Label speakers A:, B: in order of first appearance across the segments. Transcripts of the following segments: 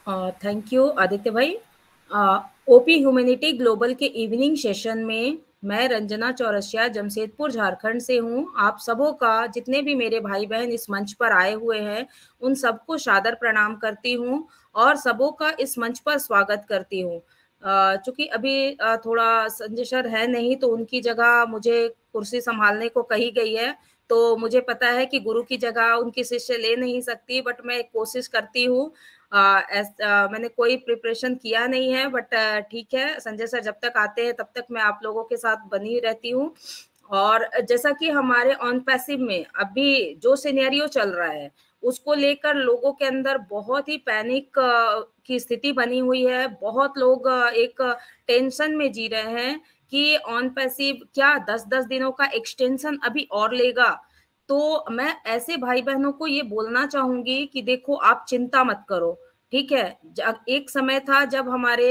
A: Thank you Aditya भाई। OP humanity global के evening session में मैं रंजना चौरसिया जमशेदपुर झारखंड से हूँ। आप सबों का, जितने भी मेरे भाई बहन इस मंच पर आए हुए हैं, उन सबको सादर प्रणाम करती हूँ और सबों का इस मंच पर स्वागत करती हूँ। चूंकि अभी थोड़ा संजय सर है नहीं, तो उनकी जगह मुझे कुर्सी संभालने को कही गई है। तो मुझे पता है कि गुरु की जगह उनकी शिष्य ले नहीं सकती, बट मैं कोशिश करती हूँ। मैंने कोई प्रिपरेशन किया नहीं है, बट ठीक है, संजय सर जब तक आते हैं तब तक मैं आप लोगों के साथ बनी रहती हूँ। और जैसा कि हमारे ऑन पैसिव में अभी जो सिनेरियो चल रहा है, उसको लेकर लोगों के अंदर बहुत ही पैनिक की स्थिति बनी हुई है। बहुत लोग एक टेंशन में जी रहे हैं कि ऑन पैसिव क्या 10-10 दिनों का एक्सटेंशन अभी और लेगा। तो मैं ऐसे भाई बहनों को ये बोलना चाहूंगी कि देखो, आप चिंता मत करो, ठीक है। एक समय था जब हमारे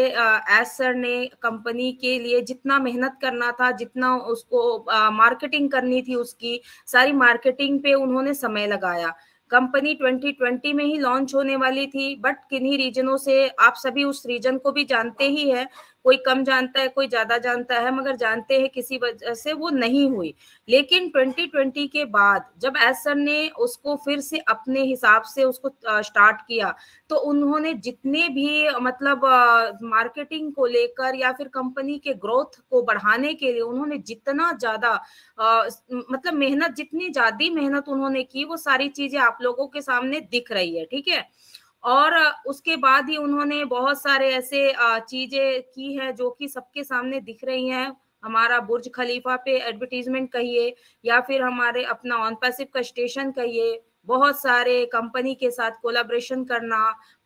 A: एस सर ने कंपनी के लिए जितना मेहनत करना था, जितना उसको मार्केटिंग करनी थी, उसकी सारी मार्केटिंग पे उन्होंने समय लगाया। कंपनी 2020 में ही लॉन्च होने वाली थी, बट किन्हीं रीजनों से, आप सभी उस रीजन को भी जानते ही है, कोई कम जानता है, कोई ज्यादा जानता है, मगर जानते हैं किसी वजह से वो नहीं हुई। लेकिन 2020 के बाद जब एस सर ने उसको फिर से अपने हिसाब से उसको स्टार्ट किया, तो उन्होंने जितने भी मतलब मार्केटिंग को लेकर या फिर कंपनी के ग्रोथ को बढ़ाने के लिए उन्होंने जितना ज्यादा मतलब मेहनत, जितनी ज्यादा मेहनत उन्होंने की, वो सारी चीजें आप लोगों के सामने दिख रही है, ठीक है। और उसके बाद ही उन्होंने बहुत सारे ऐसे चीजें की है जो कि सबके सामने दिख रही हैं। हमारा बुर्ज खलीफा पे एडवर्टीजमेंट कहिए, या फिर हमारे अपना ऑन पैसिव का स्टेशन कहिए, बहुत सारे कंपनी के साथ कोलैबोरेशन करना,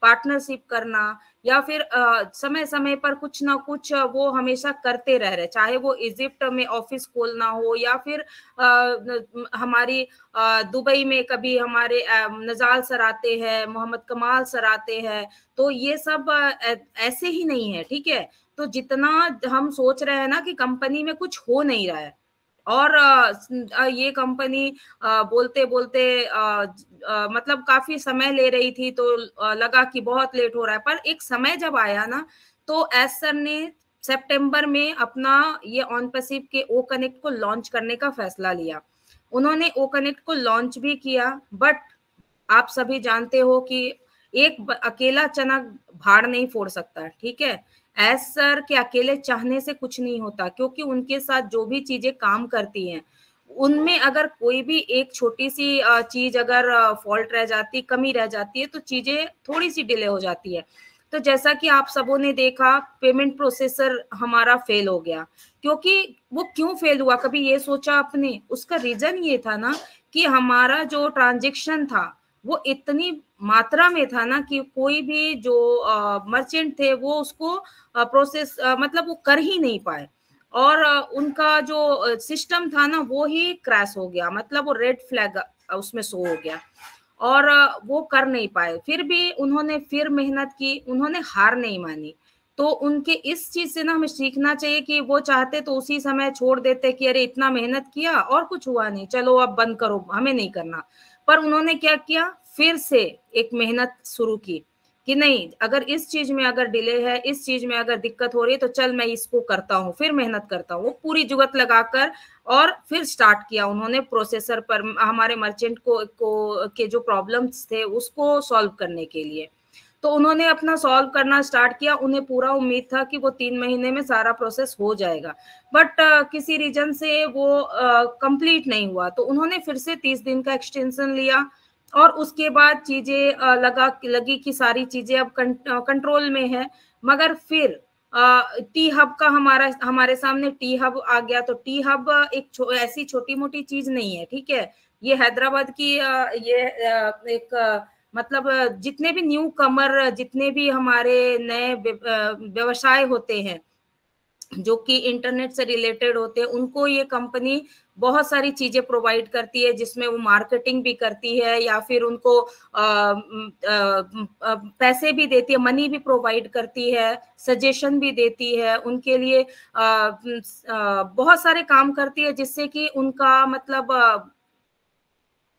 A: पार्टनरशिप करना, या फिर समय समय पर कुछ ना कुछ वो हमेशा करते रह रहे, चाहे वो इजिप्ट में ऑफिस खोलना हो, या फिर हमारी दुबई में कभी हमारे नजाल सर आते हैं, मोहम्मद कमाल सर आते हैं। तो ये सब ऐसे ही नहीं है, ठीक है। तो जितना हम सोच रहे हैं ना कि कंपनी में कुछ हो नहीं रहा है, और ये कंपनी बोलते बोलते मतलब काफी समय ले रही थी, तो लगा कि बहुत लेट हो रहा है। पर एक समय जब आया ना, तो एस सर ने सितंबर में अपना ये ऑन पैसिव के ओ कनेक्ट को लॉन्च करने का फैसला लिया। उन्होंने ओ कनेक्ट को लॉन्च भी किया, बट आप सभी जानते हो कि एक अकेला चना भाड़ नहीं फोड़ सकता, ठीक है। एस सर के अकेले चाहने से कुछ नहीं होता, क्योंकि उनके साथ जो भी चीजें काम करती हैं, उनमें अगर कोई भी एक छोटी सी चीज अगर फॉल्ट रह जाती, कमी रह जाती है, तो चीजें थोड़ी सी डिले हो जाती है। तो जैसा कि आप सबों ने देखा, पेमेंट प्रोसेसर हमारा फेल हो गया। क्योंकि वो क्यों फेल हुआ, कभी ये सोचा आपने? उसका रीजन ये था ना कि हमारा जो ट्रांजेक्शन था वो इतनी मात्रा में था ना कि कोई भी जो मर्चेंट थे वो उसको प्रोसेस मतलब वो कर ही नहीं पाए। और उनका जो सिस्टम था ना वो ही क्रैश हो गया, मतलब वो रेड फ्लैग उसमें शो हो गया, और वो कर नहीं पाए। फिर भी उन्होंने फिर मेहनत की, उन्होंने हार नहीं मानी। तो उनके इस चीज से ना हमें सीखना चाहिए कि वो चाहते तो उसी समय छोड़ देते कि अरे इतना मेहनत किया और कुछ हुआ नहीं, चलो अब बंद करो, हमें नहीं करना। पर उन्होंने क्या किया, फिर से एक मेहनत शुरू की कि नहीं, अगर इस चीज में अगर डिले है, इस चीज में अगर दिक्कत हो रही है, तो चल मैं इसको करता हूँ, फिर मेहनत करता हूँ। वो पूरी जुगत लगाकर और फिर स्टार्ट किया उन्होंने प्रोसेसर पर हमारे मर्चेंट को के जो प्रॉब्लम्स थे उसको सॉल्व करने के लिए। तो उन्होंने अपना सॉल्व करना स्टार्ट किया। उन्हें पूरा उम्मीद था कि वो 3 महीने में सारा प्रोसेस हो जाएगा, बट किसी रीजन से वो कंप्लीट नहीं हुआ। तो उन्होंने फिर से 30 दिन का एक्सटेंशन लिया, और उसके बाद चीजें लगी कि सारी चीजें अब कंट्रोल में है। मगर फिर टी हब का हमारे सामने टी हब आ गया। तो टी हब ऐसी छोटी मोटी चीज नहीं है, ठीक है। ये हैदराबाद की ये एक मतलब जितने भी न्यू कमर, जितने भी हमारे नए व्यवसाय होते हैं जो कि इंटरनेट से रिलेटेड होते हैं, उनको ये कंपनी बहुत सारी चीजें प्रोवाइड करती है, जिसमें वो मार्केटिंग भी करती है, या फिर उनको पैसे भी देती है, मनी भी प्रोवाइड करती है, सजेशन भी देती है उनके लिए, बहुत सारे काम करती है, जिससे कि उनका मतलब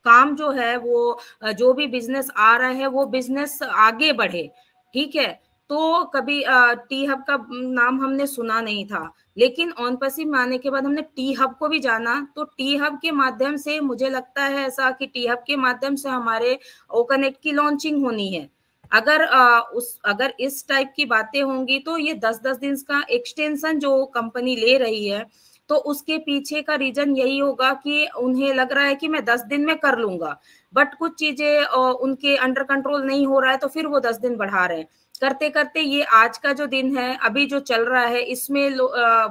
A: काम जो है वो जो भी बिजनेस आ रहा है वो बिजनेस आगे बढ़े। ठीक है। तो कभी टी हब का नाम हमने सुना नहीं था, लेकिन ऑन पैसिव में आने के बाद हमने टी हब को भी जाना। तो टी हब के माध्यम से मुझे लगता है ऐसा कि टी हब के माध्यम से हमारे ओकनेक्ट की लॉन्चिंग होनी है। अगर इस टाइप की बातें होंगी तो ये 10-10 दिन का एक्सटेंशन जो कंपनी ले रही है, तो उसके पीछे का रीजन यही होगा कि उन्हें लग रहा है कि मैं 10 दिन में कर लूंगा, बट कुछ चीजें उनके अंडर कंट्रोल नहीं हो रहा है, तो फिर वो 10 दिन बढ़ा रहे हैं। करते करते ये आज का जो दिन है, अभी जो चल रहा है, इसमें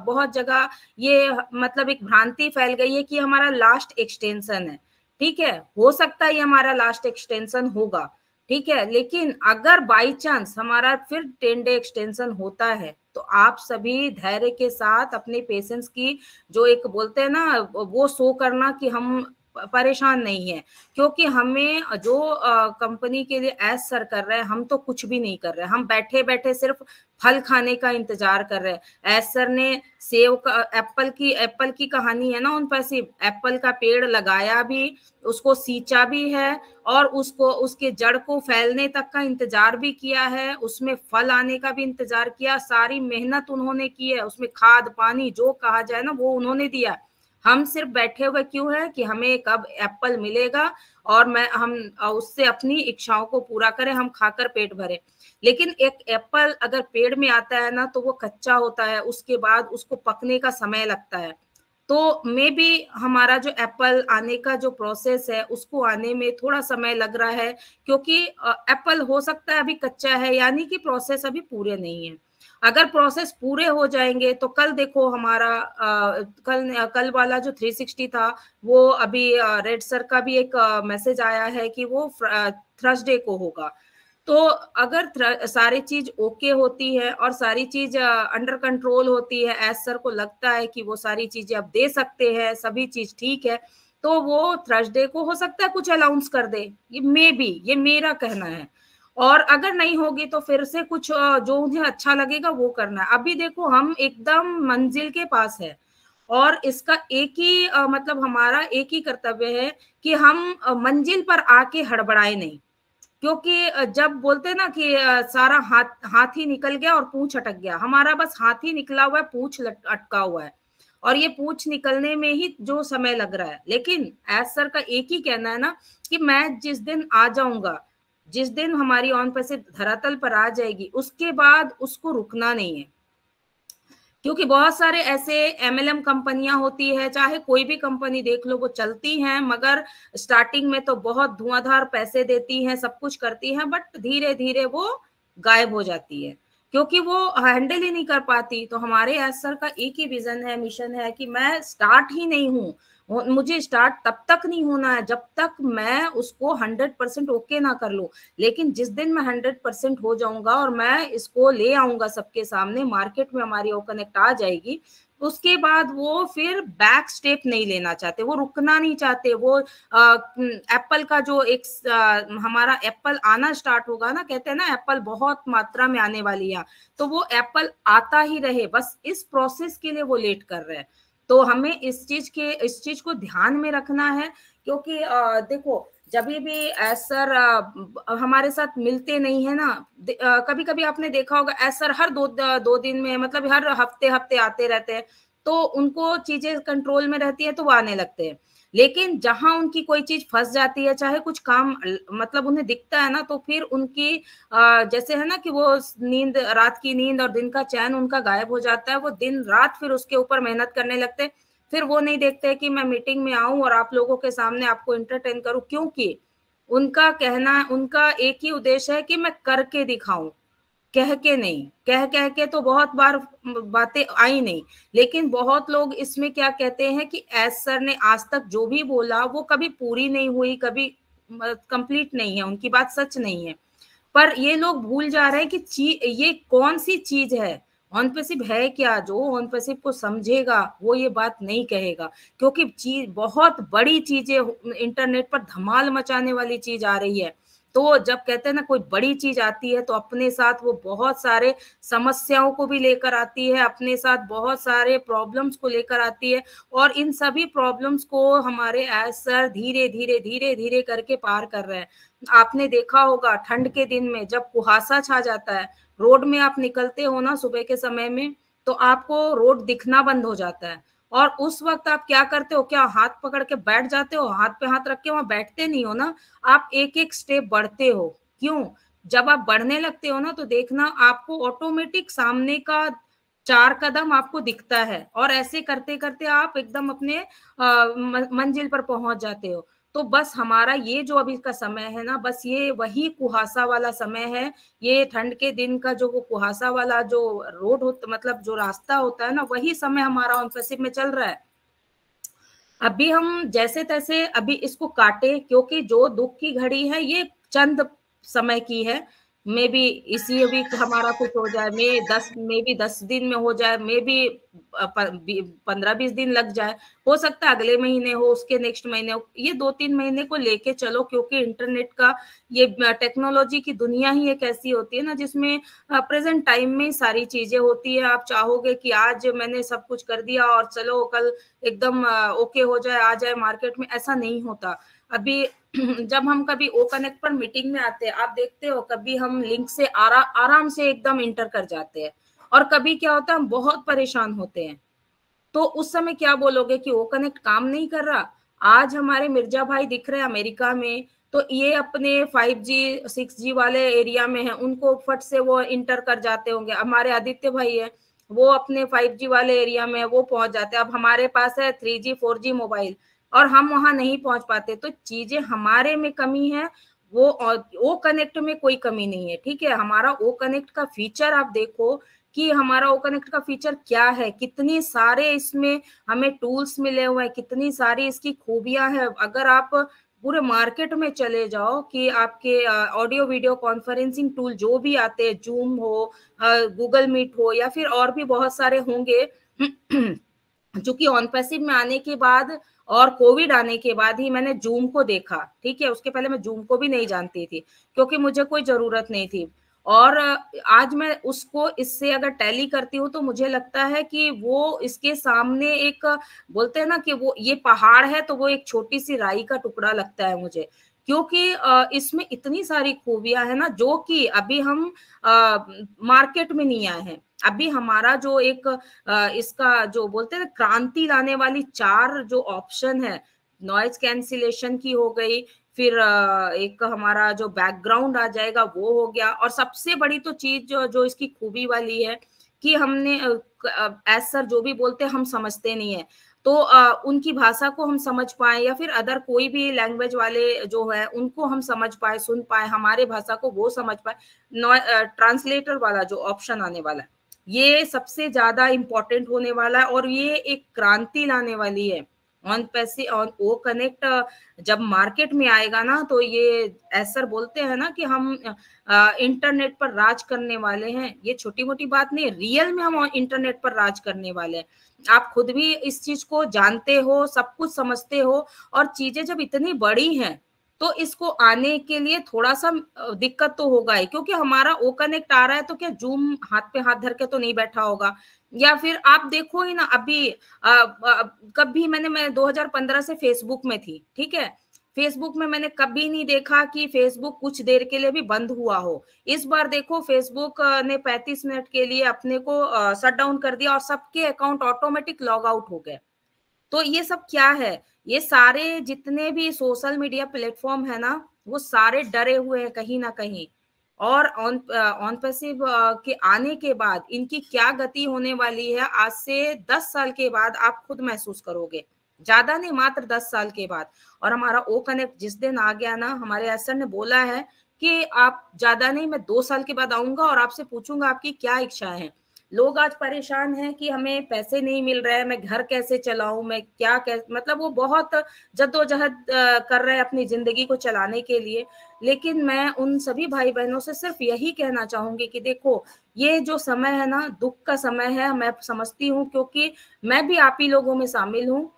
A: बहुत जगह ये मतलब एक भ्रांति फैल गई है कि हमारा लास्ट एक्सटेंशन है। ठीक है, हो सकता है ये हमारा लास्ट एक्सटेंशन होगा, ठीक है, लेकिन अगर बाई चांस हमारा फिर 10 डे एक्सटेंशन होता है, तो आप सभी धैर्य के साथ अपने पेशेंस की जो एक बोलते हैं ना, वो शो करना कि हम परेशान नहीं है। क्योंकि हमें जो कंपनी के लिए एज सर कर रहे हैं, हम तो कुछ भी नहीं कर रहे, हम बैठे बैठे सिर्फ फल खाने का इंतजार कर रहे हैं। एज सर ने सेव का एप्पल की कहानी है ना, उन पर सिर्फ एप्पल का पेड़ लगाया भी, उसको सींचा भी है, और उसको उसके जड़ को फैलने तक का इंतजार भी किया है, उसमें फल आने का भी इंतजार किया, सारी मेहनत उन्होंने की है, उसमें खाद पानी जो कहा जाए ना वो उन्होंने दिया। हम सिर्फ बैठे हुए क्यों है कि हमें कब एप्पल मिलेगा और हम उससे अपनी इच्छाओं को पूरा करें, हम खाकर पेट भरे। लेकिन एक एप्पल अगर पेड़ में आता है ना, तो वो कच्चा होता है, उसके बाद उसको पकने का समय लगता है। तो मे बी हमारा जो एप्पल आने का जो प्रोसेस है, उसको आने में थोड़ा समय लग रहा है, क्योंकि एप्पल हो सकता है अभी कच्चा है, यानी कि प्रोसेस अभी पूरे नहीं है। अगर प्रोसेस पूरे हो जाएंगे तो कल देखो हमारा कल वाला जो 360 था, वो अभी रेड सर का भी एक मैसेज आया है कि वो थर्सडे को होगा। तो अगर सारी चीज ओके होती है और सारी चीज अंडर कंट्रोल होती है, एज सर को लगता है कि वो सारी चीजें अब दे सकते हैं, सभी चीज ठीक है, तो वो थर्सडे को हो सकता है कुछ अनाउंस कर दे, ये मे बी, ये मेरा कहना है। और अगर नहीं होगी तो फिर से कुछ जो उन्हें अच्छा लगेगा वो करना है। अभी देखो हम एकदम मंजिल के पास है, और इसका एक ही मतलब हमारा एक ही कर्तव्य है कि हम मंजिल पर आके हड़बड़ाए नहीं। क्योंकि जब बोलते हैं ना कि सारा हाथ ही निकल गया और पूंछ अटक गया, हमारा बस हाथ ही निकला हुआ है, पूंछ अटका हुआ है, और ये पूंछ निकलने में ही जो समय लग रहा है। लेकिन एज सर का एक ही कहना है ना कि मैं जिस दिन आ जाऊंगा, जिस दिन हमारी ऑन पैसिव धरातल पर आ जाएगी, उसके बाद उसको रुकना नहीं है। क्योंकि बहुत सारे ऐसे एमएलएम कंपनियां होती है, चाहे कोई भी कंपनी देख लो, वो चलती हैं, मगर स्टार्टिंग में तो बहुत धुआंधार पैसे देती हैं, सब कुछ करती हैं, बट धीरे धीरे वो गायब हो जाती है, क्योंकि वो हैंडल ही नहीं कर पाती। तो हमारे एस सर का एक ही विजन है, मिशन है कि मैं स्टार्ट ही नहीं हूँ, मुझे स्टार्ट तब तक नहीं होना है जब तक मैं उसको 100% ओके ना कर लूं। लेकिन जिस दिन मैं 100% हो जाऊंगा और मैं इसको ले आऊंगा सबके सामने, मार्केट में हमारी ओ कनेक्ट आ जाएगी, उसके बाद वो फिर बैक स्टेप नहीं लेना चाहते, वो रुकना नहीं चाहते। वो एप्पल का जो एक हमारा एप्पल आना स्टार्ट होगा ना, कहते हैं ना एप्पल बहुत मात्रा में आने वाली है, तो वो एप्पल आता ही रहे, बस इस प्रोसेस के लिए वो लेट कर रहे हैं। तो हमें इस चीज को ध्यान में रखना है। क्योंकि देखो जब भी सर हमारे साथ मिलते नहीं है ना, कभी कभी आपने देखा होगा सर हर दो दिन में, मतलब हर हफ्ते हफ्ते आते रहते हैं, तो उनको चीजें कंट्रोल में रहती है तो वो आने लगते हैं। लेकिन जहां उनकी कोई चीज फंस जाती है, चाहे कुछ काम मतलब उन्हें दिखता है ना, तो फिर उनकी जैसे है ना कि वो नींद, रात की नींद और दिन का चैन उनका गायब हो जाता है, वो दिन रात फिर उसके ऊपर मेहनत करने लगते हैं। फिर वो नहीं देखते कि मैं मीटिंग में आऊं और आप लोगों के सामने आपको एंटरटेन करूं, क्योंकि उनका कहना, उनका एक ही उद्देश्य है कि मैं करके दिखाऊं, कह के नहीं। कह के तो बहुत बार बातें आई नहीं, लेकिन बहुत लोग इसमें क्या कहते हैं कि एस सर ने आज तक जो भी बोला वो कभी पूरी नहीं हुई, कभी कंप्लीट नहीं है, उनकी बात सच नहीं है। पर ये लोग भूल जा रहे हैं कि ये कौन सी चीज है, ऑन पैसिव है क्या। जो ऑन पैसिव को समझेगा वो ये बात नहीं कहेगा, क्योंकि चीज बहुत बड़ी चीजें इंटरनेट पर धमाल मचाने वाली चीज आ रही है। तो जब कहते हैं ना कोई बड़ी चीज आती है तो अपने साथ वो बहुत सारे समस्याओं को भी लेकर आती है, अपने साथ बहुत सारे प्रॉब्लम्स को लेकर आती है, और इन सभी प्रॉब्लम्स को हमारे एज सर धीरे धीरे धीरे धीरे करके पार कर रहे हैं। आपने देखा होगा ठंड के दिन में जब कुहासा छा जाता है, रोड में आप निकलते हो ना सुबह के समय में, तो आपको रोड दिखना बंद हो जाता है, और उस वक्त आप क्या करते हो, क्या हाथ पकड़ के बैठ जाते हो, हाथ पे हाथ रख के वहां बैठते नहीं हो ना, आप एक एक स्टेप बढ़ते हो। क्यों? जब आप बढ़ने लगते हो ना तो देखना आपको ऑटोमेटिक सामने का 4 कदम आपको दिखता है, और ऐसे करते करते आप एकदम अपने मंजिल पर पहुंच जाते हो। तो बस हमारा ये जो अभी का समय है ना, बस ये वही कुहासा वाला समय है। ये ठंड के दिन का जो वो कुहासा वाला जो रोड होता, मतलब जो रास्ता होता है ना, वही समय हमारा ऑन पैसिव में चल रहा है। अभी हम जैसे तैसे अभी इसको काटे, क्योंकि जो दुख की घड़ी है ये चंद समय की है। मे बी इसी अभी हमारा कुछ हो जाए, मे बी 10 दिन में हो जाए, मे बी 15-20 दिन लग जाए, हो सकता है अगले महीने हो, उसके नेक्स्ट महीने हो, ये 2-3 महीने को लेके चलो, क्योंकि इंटरनेट का ये टेक्नोलॉजी की दुनिया ही एक ऐसी होती है ना जिसमें प्रेजेंट टाइम में सारी चीजें होती है। आप चाहोगे कि आज मैंने सब कुछ कर दिया और चलो कल एकदम ओके हो जाए, आ जाए मार्केट में, ऐसा नहीं होता। अभी जब हम कभी ओ कनेक्ट पर मीटिंग में आते हैं, आप देखते हो कभी हम लिंक से आराम से एकदम इंटर कर जाते हैं, और कभी क्या होता है हम बहुत परेशान होते हैं। तो उस समय क्या बोलोगे कि वो कनेक्ट काम नहीं कर रहा? आज हमारे मिर्जा भाई दिख रहे हैं अमेरिका में, तो ये अपने 5G 6G वाले एरिया में है, उनको फट से वो इंटर कर जाते होंगे। हमारे आदित्य भाई है, वो अपने 5G वाले एरिया में वो पहुंच जाते हैं। अब हमारे पास है 3G 4G मोबाइल, और हम वहां नहीं पहुंच पाते। तो चीजें हमारे में कमी है, वो कनेक्ट में कोई कमी नहीं है। ठीक है, हमारा ओ कनेक्ट का फीचर आप देखो कि हमारा ओ कनेक्ट का फीचर क्या है, कितनी सारे इसमें हमें टूल्स मिले हुए हैं, कितनी सारी इसकी खूबियां हैं। अगर आप पूरे मार्केट में चले जाओ कि आपके ऑडियो वीडियो कॉन्फ्रेंसिंग टूल जो भी आते हैं, जूम हो, गूगल मीट हो, या फिर और भी बहुत सारे होंगे चूंकि ऑन पैसिव में आने के बाद और कोविड आने के बाद ही मैंने जूम को देखा। ठीक है, उसके पहले मैं जूम को भी नहीं जानती थी, क्योंकि मुझे कोई जरूरत नहीं थी। और आज मैं उसको इससे अगर टैली करती हूँ तो मुझे लगता है कि वो इसके सामने एक, बोलते हैं ना कि वो ये पहाड़ है तो वो एक छोटी सी राई का टुकड़ा लगता है मुझे, क्योंकि इसमें इतनी सारी खूबियां है ना जो कि अभी हम मार्केट में नहीं आए हैं। अभी हमारा जो एक इसका जो बोलते हैं ना क्रांति लाने वाली 4 जो ऑप्शन है, नॉइज कैंसिलेशन की हो गई, फिर एक हमारा जो बैकग्राउंड आ जाएगा वो हो गया, और सबसे बड़ी तो चीज जो जो इसकी खूबी वाली है कि हमने एज सर जो भी बोलते हैं हम समझते नहीं है, तो उनकी भाषा को हम समझ पाए, या फिर अदर कोई भी लैंग्वेज वाले जो है उनको हम समझ पाए, सुन पाए, हमारे भाषा को वो समझ पाए। ट्रांसलेटर वाला जो ऑप्शन आने वाला है, ये सबसे ज्यादा इंपॉर्टेंट होने वाला है, और ये एक क्रांति लाने वाली है। ऑन पैसे ऑन ओ कनेक्ट जब मार्केट में आएगा ना, तो ये ऐसा बोलते हैं ना कि हम इंटरनेट पर राज करने वाले हैं, ये छोटी मोटी बात नहीं है, रियल में हम इंटरनेट पर राज करने वाले हैं। आप खुद भी इस चीज को जानते हो, सब कुछ समझते हो, और चीजें जब इतनी बड़ी हैं तो इसको आने के लिए थोड़ा सा दिक्कत तो होगा ही, क्योंकि हमारा ओ कनेक्ट आ रहा है तो क्या जूम हाथ पे हाथ धर के तो नहीं बैठा होगा। या फिर आप देखो ही ना अभी कभी मैं 2015 से फेसबुक में थी। ठीक है, फेसबुक में मैंने कभी नहीं देखा कि फेसबुक कुछ देर के लिए भी बंद हुआ हो। इस बार देखो फेसबुक ने 35 मिनट के लिए अपने को शट डाउन कर दिया, और सबके अकाउंट ऑटोमेटिक लॉग आउट हो गए। तो ये सब क्या है? ये सारे जितने भी सोशल मीडिया प्लेटफॉर्म है ना, वो सारे डरे हुए हैं कहीं ना कहीं। और ऑन ऑन पैसिव के आने के बाद इनकी क्या गति होने वाली है, आज से 10 साल के बाद आप खुद महसूस करोगे, ज्यादा नहीं, मात्र 10 साल के बाद। और हमारा ओ कनेक्ट जिस दिन आ गया ना, हमारे एसर ने बोला है कि आप ज्यादा नहीं, मैं 2 साल के बाद आऊंगा और आपसे पूछूंगा आपकी क्या इच्छाएं हैं। लोग आज परेशान हैं कि हमें पैसे नहीं मिल रहे हैं, मैं घर कैसे चलाऊं, मैं क्या मतलब वो बहुत जद्दोजहद कर रहे हैं अपनी जिंदगी को चलाने के लिए। लेकिन मैं उन सभी भाई बहनों से सिर्फ यही कहना चाहूंगी कि देखो, ये जो समय है ना, दुख का समय है, मैं समझती हूँ, क्योंकि मैं भी आप ही लोगों में शामिल हूँ।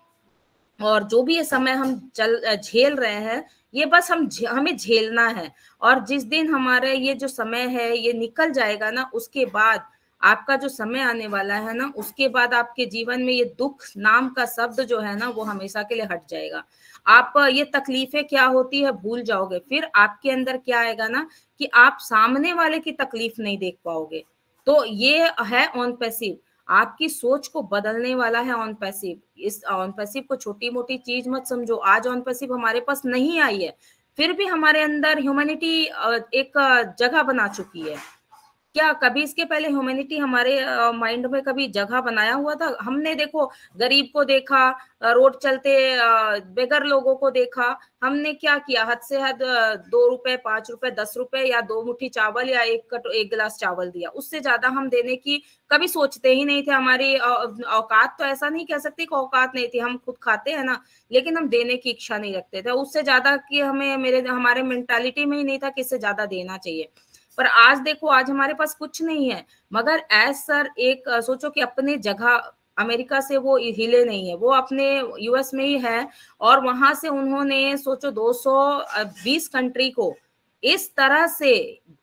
A: और जो भी ये समय हम झेल रहे हैं, ये बस हमें झेलना है। और जिस दिन हमारे ये जो समय है ये निकल जाएगा ना, उसके बाद आपका जो समय आने वाला है ना, उसके बाद आपके जीवन में ये दुख नाम का शब्द जो है ना, वो हमेशा के लिए हट जाएगा। आप ये तकलीफें क्या होती है भूल जाओगे। फिर आपके अंदर क्या आएगा ना, कि आप सामने वाले की तकलीफ नहीं देख पाओगे। तो ये है ऑन पैसिव। आपकी सोच को बदलने वाला है ऑन पैसिव। इस ऑन पैसिव को छोटी मोटी चीज मत समझो। आज ऑन पैसिव हमारे पास नहीं आई है, फिर भी हमारे अंदर ह्यूमैनिटी एक जगह बना चुकी है। क्या कभी इसके पहले ह्यूमैनिटी हमारे माइंड में कभी जगह बनाया हुआ था? हमने देखो गरीब को देखा, रोड चलते बेगर लोगों को देखा, हमने क्या किया? हद से हद 2 रुपए, 5 रुपए, 10 रुपए, या 2 मुट्ठी चावल, या एक गिलास चावल दिया। उससे ज्यादा हम देने की कभी सोचते ही नहीं थे। हमारी औकात तो ऐसा नहीं कह सकती कि औकात नहीं थी, हम खुद खाते हैं ना, लेकिन हम देने की इच्छा नहीं रखते थे उससे ज्यादा, कि हमारे मेंटालिटी में ही नहीं था कि इससे ज्यादा देना चाहिए। पर आज देखो, आज हमारे पास कुछ नहीं है, मगर एज सर एक सोचो कि अपने जगह अमेरिका से वो हिले नहीं है, वो अपने यूएस में ही है। और वहां से उन्होंने सोचो 220 कंट्री को इस तरह से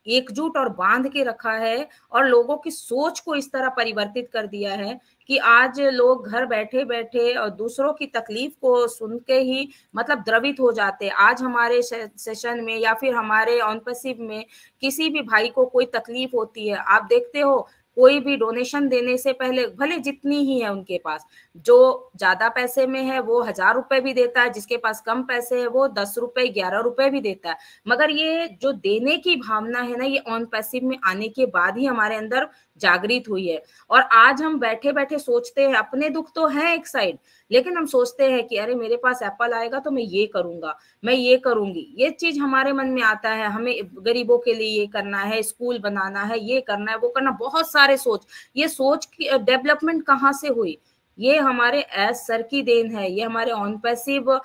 A: एकजुट और बांध के रखा है, और लोगों की सोच को इस तरह परिवर्तित कर दिया है कि आज लोग घर बैठे बैठे और दूसरों की तकलीफ को सुन के ही मतलब द्रवित हो जाते हैं। आज हमारे सेशन में या फिर हमारे ऑन पैसिव में किसी भी भाई को कोई तकलीफ होती है, आप देखते हो कोई भी डोनेशन देने से पहले, भले जितनी ही है उनके पास, जो ज्यादा पैसे में है वो 1000 रुपए भी देता है, जिसके पास कम पैसे है वो 10 रुपए, 11 रुपए भी देता है। मगर ये जो देने की भावना है ना, ये ऑन पैसिव में आने के बाद ही हमारे अंदर जागृत हुई है। और आज हम बैठे बैठे सोचते हैं, अपने दुख तो है एक साइड, लेकिन हम सोचते हैं कि अरे मेरे पास एप्पल आएगा तो मैं ये करूंगा, मैं ये करूंगी। ये चीज हमारे मन में आता है, हमें गरीबों के लिए ये करना है, स्कूल बनाना है, ये करना है, वो करना, बहुत सारे सोच। ये सोच की डेवलपमेंट कहाँ से हुई? ये हमारे एस सर की देन है, ये हमारे ऑन पैसिव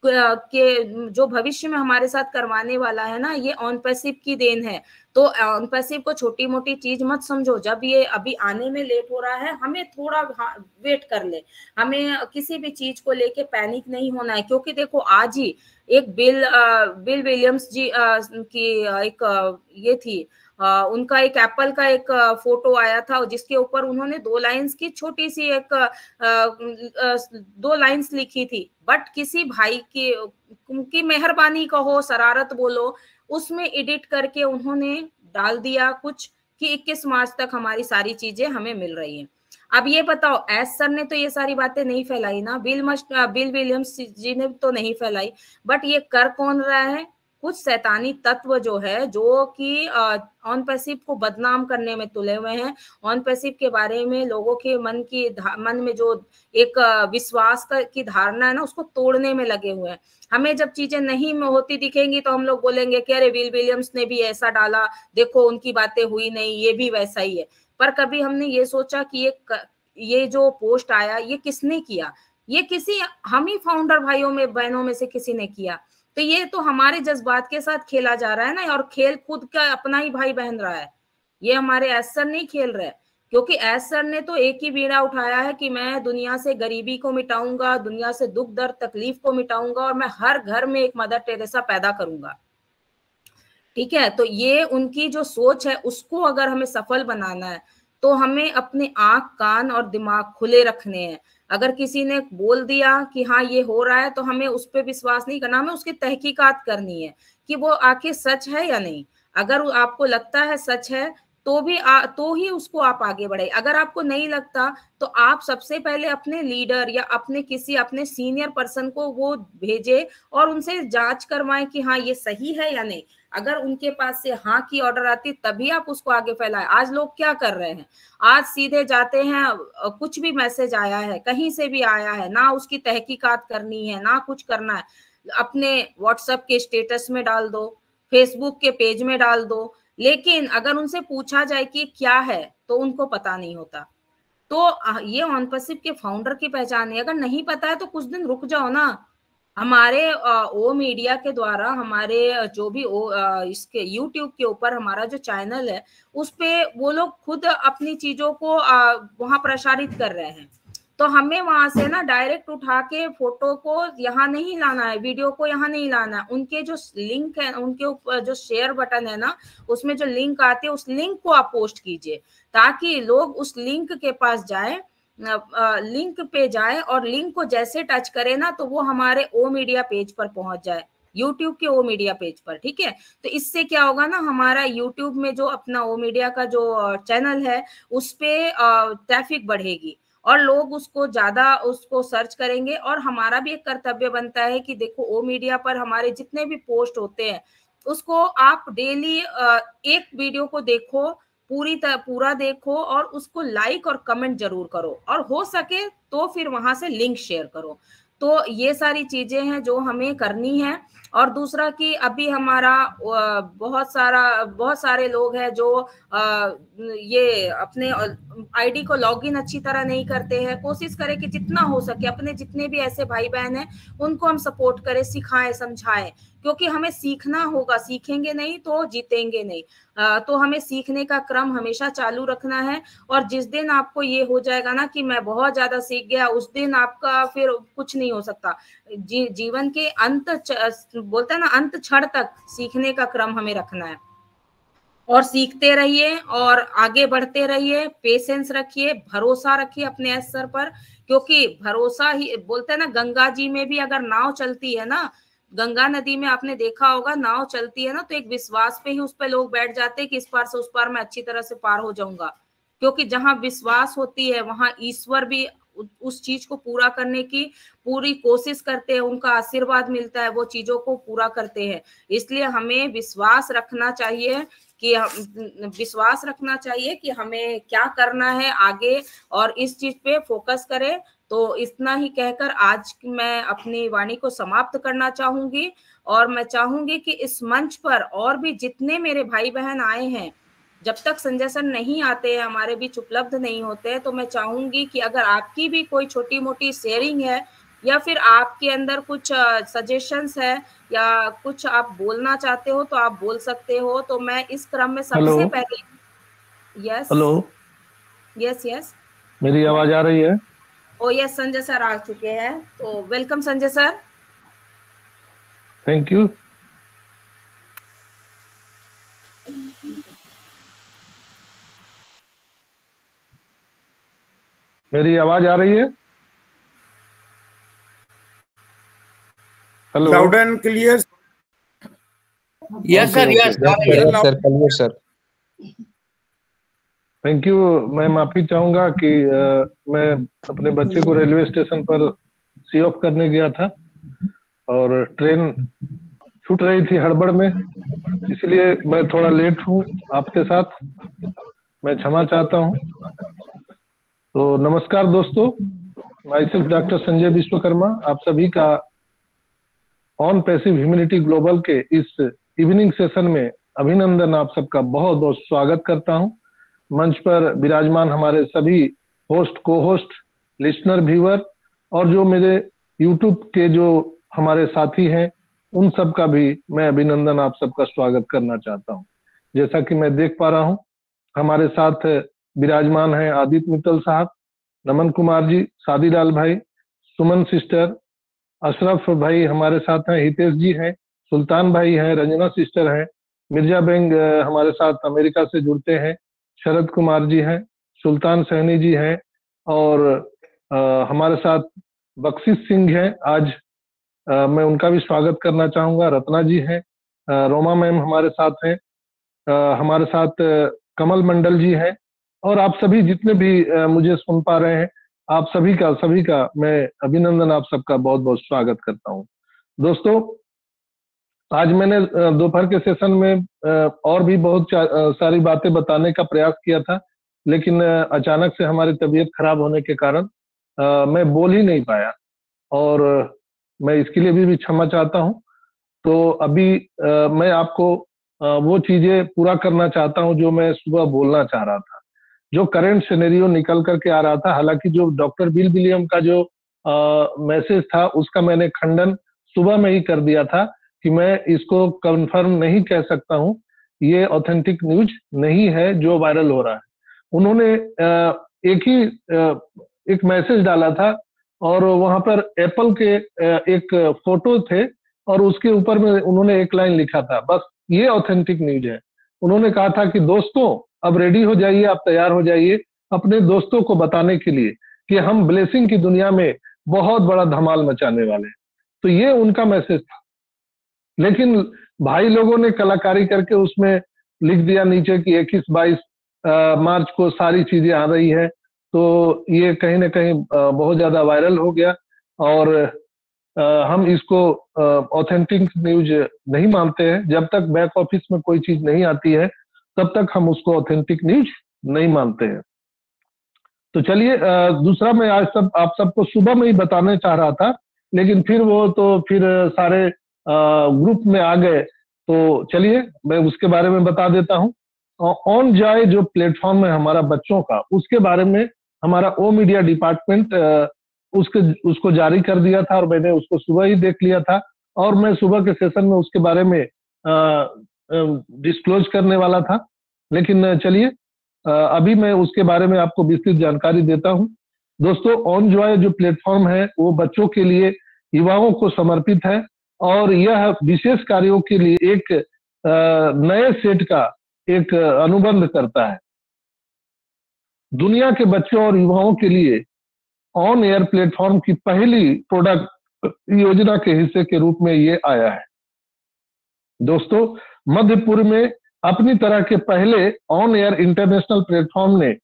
A: के जो भविष्य में हमारे साथ करवाने वाला है ना, ये ऑन पैसिव की देन है। तो ऑन पैसिव को छोटी मोटी चीज मत समझो। जब ये अभी आने में लेट हो रहा है, हमें थोड़ा वेट कर ले। हमें किसी भी चीज को लेके पैनिक नहीं होना है, क्योंकि देखो आज ही एक बिल विलियम्स जी की एक ये थी, उनका एक एप्पल का एक फोटो आया था, जिसके ऊपर उन्होंने 2 लाइन्स की छोटी सी एक 2 लाइन्स लिखी थी। बट किसी भाई की मेहरबानी कहो, शरारत बोलो, उसमें एडिट करके उन्होंने डाल दिया कुछ कि 21 मार्च तक हमारी सारी चीजें हमें मिल रही हैं। अब ये बताओ, एस सर ने तो ये सारी बातें नहीं फैलाई ना, बिल विलियम्स जी ने तो नहीं फैलाई, बट ये कर कौन रहा है? कुछ शैतानी तत्व जो है, जो कि ऑन पैसिव को बदनाम करने में तुले हुए हैं। ऑन पैसिव के बारे में लोगों के मन में जो एक विश्वास की धारणा है ना, उसको तोड़ने में लगे हुए हैं। हमें जब चीजें नहीं होती दिखेंगी तो हम लोग बोलेंगे कि अरे विल विलियम्स ने भी ऐसा डाला, देखो उनकी बातें हुई नहीं, ये भी वैसा ही है। पर कभी हमने ये सोचा कि ये जो पोस्ट आया ये किसने किया? ये किसी हम ही फाउंडर भाइयों में बहनों में से किसी ने किया। तो ये तो हमारे जज्बात के साथ खेला जा रहा है ना, और खेल खुद का अपना ही भाई बहन रहा है। ये हमारे एस सर नहीं खेल रहे, क्योंकि एस सर ने तो एक ही बीड़ा उठाया है कि मैं दुनिया से गरीबी को मिटाऊंगा, दुनिया से दुख दर्द तकलीफ को मिटाऊंगा, और मैं हर घर में एक मदर टेरेसा पैदा करूंगा। ठीक है, तो ये उनकी जो सोच है, उसको अगर हमें सफल बनाना है तो हमें अपने आंख, कान और दिमाग खुले रखने हैं। अगर किसी ने बोल दिया कि हाँ ये हो रहा है, तो हमें उस पर विश्वास नहीं करना, हमें उसकी तहकीकात करनी है कि वो आखिर सच है या नहीं। अगर आपको लगता है सच है, तो तो ही उसको आप आगे बढ़े। अगर आपको नहीं लगता, तो आप सबसे पहले अपने लीडर या अपने सीनियर पर्सन को वो भेजे और उनसे जांच करवाएं कि हाँ ये सही है या नहीं। अगर उनके पास से हाँ की ऑर्डर आती, तभी आप उसको आगे फैलाएं। आज लोग क्या कर रहे हैं? आज सीधे जाते हैं, कुछ भी मैसेज आया है, कहीं से भी आया है, ना उसकी तहकीकात करनी है, ना कुछ करना है, अपने व्हाट्सएप के स्टेटस में डाल दो, फेसबुक के पेज में डाल दो। लेकिन अगर उनसे पूछा जाए कि क्या है, तो उनको पता नहीं होता। तो ये ऑन पैसिव के फाउंडर की पहचान है। अगर नहीं पता है तो कुछ दिन रुक जाओ ना। हमारे ओ मीडिया के द्वारा, हमारे जो भी इसके यूट्यूब के ऊपर हमारा जो चैनल है, उस पे वो लोग खुद अपनी चीजों को वहां प्रसारित कर रहे हैं। तो तो हमें वहां से ना डायरेक्ट उठा के फोटो को यहाँ नहीं लाना है, वीडियो को यहाँ नहीं लाना है। उनके जो लिंक है, उनके ऊपर जो शेयर बटन है ना, उसमें जो लिंक आते हैं उस लिंक को आप पोस्ट कीजिए, ताकि लोग उस लिंक के पास जाए, लिंक पे जाए और लिंक को जैसे टच करे ना तो वो हमारे ओ मीडिया पेज पर पहुंच जाए, यूट्यूब के ओ मीडिया पेज पर। ठीक है, तो इससे क्या होगा ना, हमारा यूट्यूब में जो अपना ओ मीडिया का जो चैनल है उस पे ट्रैफिक बढ़ेगी और लोग उसको ज्यादा उसको सर्च करेंगे। और हमारा भी एक कर्तव्य बनता है कि देखो ओ मीडिया पर हमारे जितने भी पोस्ट होते हैं उसको आप डेली एक वीडियो को देखो, पूरा देखो और उसको लाइक और कमेंट जरूर करो, और हो सके तो फिर वहां से लिंक शेयर करो। तो ये सारी चीजें हैं जो हमें करनी है। और दूसरा कि अभी हमारा बहुत सारे लोग हैं जो ये अपने आईडी को लॉगिन अच्छी तरह नहीं करते हैं। कोशिश करें कि जितना हो सके अपने जितने भी ऐसे भाई बहन हैं उनको हम सपोर्ट करें, सिखाएं, समझाएं, क्योंकि हमें सीखना होगा, सीखेंगे नहीं तो जीतेंगे नहीं। तो हमें सीखने का क्रम हमेशा चालू रखना है। और जिस दिन आपको ये हो जाएगा ना कि मैं बहुत ज्यादा सीख गया, उस दिन आपका फिर कुछ नहीं हो सकता। जीवन के बोलते हैं ना, अंत क्षण तक सीखने का क्रम हमें रखना है। और सीखते रहिए और आगे बढ़ते रहिए, पेशेंस रखिए, भरोसा रखिए अपने असर पर, क्योंकि भरोसा ही, बोलते हैं ना, गंगा जी में भी अगर नाव चलती है ना, गंगा नदी में आपने देखा होगा नाव चलती है ना, तो एक विश्वास पे ही उस पे लोग बैठ जाते हैं कि इस पार से उस पार मैं अच्छी तरह से पार हो जाऊंगा। क्योंकि जहां विश्वास होती है वहां ईश्वर भी उस चीज को पूरा करने की पूरी कोशिश करते हैं, उनका आशीर्वाद मिलता है, वो चीजों को पूरा करते हैं। इसलिए हमें विश्वास रखना चाहिए कि हमें क्या करना है आगे, और इस चीज पे फोकस करें। तो इतना ही कहकर आज मैं अपनी वाणी को समाप्त करना चाहूंगी। और मैं चाहूंगी कि इस मंच पर और भी जितने मेरे भाई बहन आए हैं, जब तक संजय सर नहीं आते हैं, हमारे बीच उपलब्ध नहीं होते हैं, तो मैं चाहूंगी कि अगर आपकी भी कोई छोटी मोटी शेयरिंग है या फिर आपके अंदर कुछ सजेशंस है या कुछ आप बोलना चाहते हो तो आप बोल सकते हो। तो मैं इस क्रम में सबसे पहले यस यस यस
B: मेरी आवाज आ रही है?
A: ओ यस, संजय सर आ चुके हैं, तो welcome Sanjay sir.
B: Thank you. मेरी आवाज आ रही है? Hello,
C: loud and clear?
D: Yes sir, yes sir, clear sir.
B: Thank you. मैं माफी चाहूंगा कि मैं अपने बच्चे को रेलवे स्टेशन पर सी ऑफ करने गया था और ट्रेन छूट रही थी हड़बड़ में, इसलिए मैं थोड़ा लेट हूँ आपके साथ, मैं क्षमा चाहता हूँ। तो नमस्कार दोस्तों, my self doctor Sanjay Vishwakarma, आप सभी का ऑन पैसिव ह्यूमैनिटी ग्लोबल के इस इवनिंग सेशन में अभिनंदन, आप सबका बहुत बहुत स्वागत करता हूं। मंच पर विराजमान हमारे सभी होस्ट, को होस्ट, लिसनर, व्यूअर और जो मेरे यूट्यूब के जो हमारे साथी हैं, उन सब का भी मैं अभिनंदन, आप सबका स्वागत करना चाहता हूं। जैसा कि मैं देख पा रहा हूं, हमारे साथ विराजमान है आदित्य मित्तल साहब, नमन कुमार जी, सादीलाल भाई, सुमन सिस्टर, अशरफ भाई हमारे साथ हैं, हितेश जी हैं, सुल्तान भाई हैं, रंजना सिस्टर हैं, मिर्जा बेंग हमारे साथ अमेरिका से जुड़ते हैं, शरद कुमार जी हैं, सुल्तान सहनी जी हैं, और हमारे साथ बख्शिश सिंह हैं। आज मैं उनका भी स्वागत करना चाहूंगा। रत्ना जी हैं, रोमा मैम हमारे साथ हैं, हमारे साथ कमल मंडल जी हैं, और आप सभी जितने भी मुझे सुन पा रहे हैं, आप सभी का मैं अभिनंदन, आप सबका बहुत बहुत स्वागत करता हूं। दोस्तों, आज मैंने दोपहर के सेशन में और भी बहुत सारी बातें बताने का प्रयास किया था, लेकिन अचानक से हमारी तबीयत खराब होने के कारण मैं बोल ही नहीं पाया, और मैं इसके लिए भी क्षमा चाहता हूं। तो अभी मैं आपको वो चीजें पूरा करना चाहता हूं जो मैं सुबह बोलना चाह रहा था, जो करंट सिनेरियो निकल करके आ रहा था। हालांकि जो डॉक्टर बिल विलियम का जो मैसेज था उसका मैंने खंडन सुबह में ही कर दिया था कि मैं इसको कंफर्म नहीं कह सकता हूं, ये ऑथेंटिक न्यूज नहीं है जो वायरल हो रहा है। उन्होंने एक ही एक मैसेज डाला था और वहां पर एप्पल के एक फोटो थे और उसके ऊपर में उन्होंने एक लाइन लिखा था, बस ये ऑथेंटिक न्यूज है। उन्होंने कहा था कि दोस्तों अब रेडी हो जाइए, आप तैयार हो जाइए अपने दोस्तों को बताने के लिए कि हम ब्लेसिंग की दुनिया में बहुत बड़ा धमाल मचाने वाले हैं। तो ये उनका मैसेज था। लेकिन भाई लोगों ने कलाकारी करके उसमें लिख दिया नीचे कि 21-22 मार्च को सारी चीजें आ रही है। तो ये कहीं ना कहीं बहुत ज्यादा वायरल हो गया और हम इसको ऑथेंटिक न्यूज नहीं मानते हैं। जब तक बैक ऑफिस में कोई चीज नहीं आती है तब तक हम उसको ऑथेंटिक न्यूज नहीं मानते हैं। तो चलिए, दूसरा मैं आज आप सबको सुबह में ही बताना चाह रहा था, लेकिन फिर वो तो फिर सारे ग्रुप में आ गए। तो चलिए मैं उसके बारे में बता देता हूँ। ऑन जॉय जो प्लेटफॉर्म है हमारा बच्चों का, उसके बारे में हमारा ओ मीडिया डिपार्टमेंट उसको जारी कर दिया था और मैंने उसको सुबह ही देख लिया था और मैं सुबह के सेशन में उसके बारे में डिस्क्लोज करने वाला था। लेकिन चलिए, अभी मैं उसके बारे में आपको विस्तृत जानकारी देता हूं। दोस्तों, ऑन जॉय जो प्लेटफॉर्म है वो बच्चों के लिए, युवाओं को समर्पित है और यह विशेष कार्यों के लिए एक नए सेट का एक अनुबंध करता है। दुनिया के बच्चों और युवाओं के लिए ऑन एयर प्लेटफॉर्म की पहली प्रोडक्ट योजना के हिस्से के रूप में ये आया है। दोस्तों, मध्य पूर्व में अपनी तरह के पहले ऑन एयर इंटरनेशनल प्लेटफॉर्म ने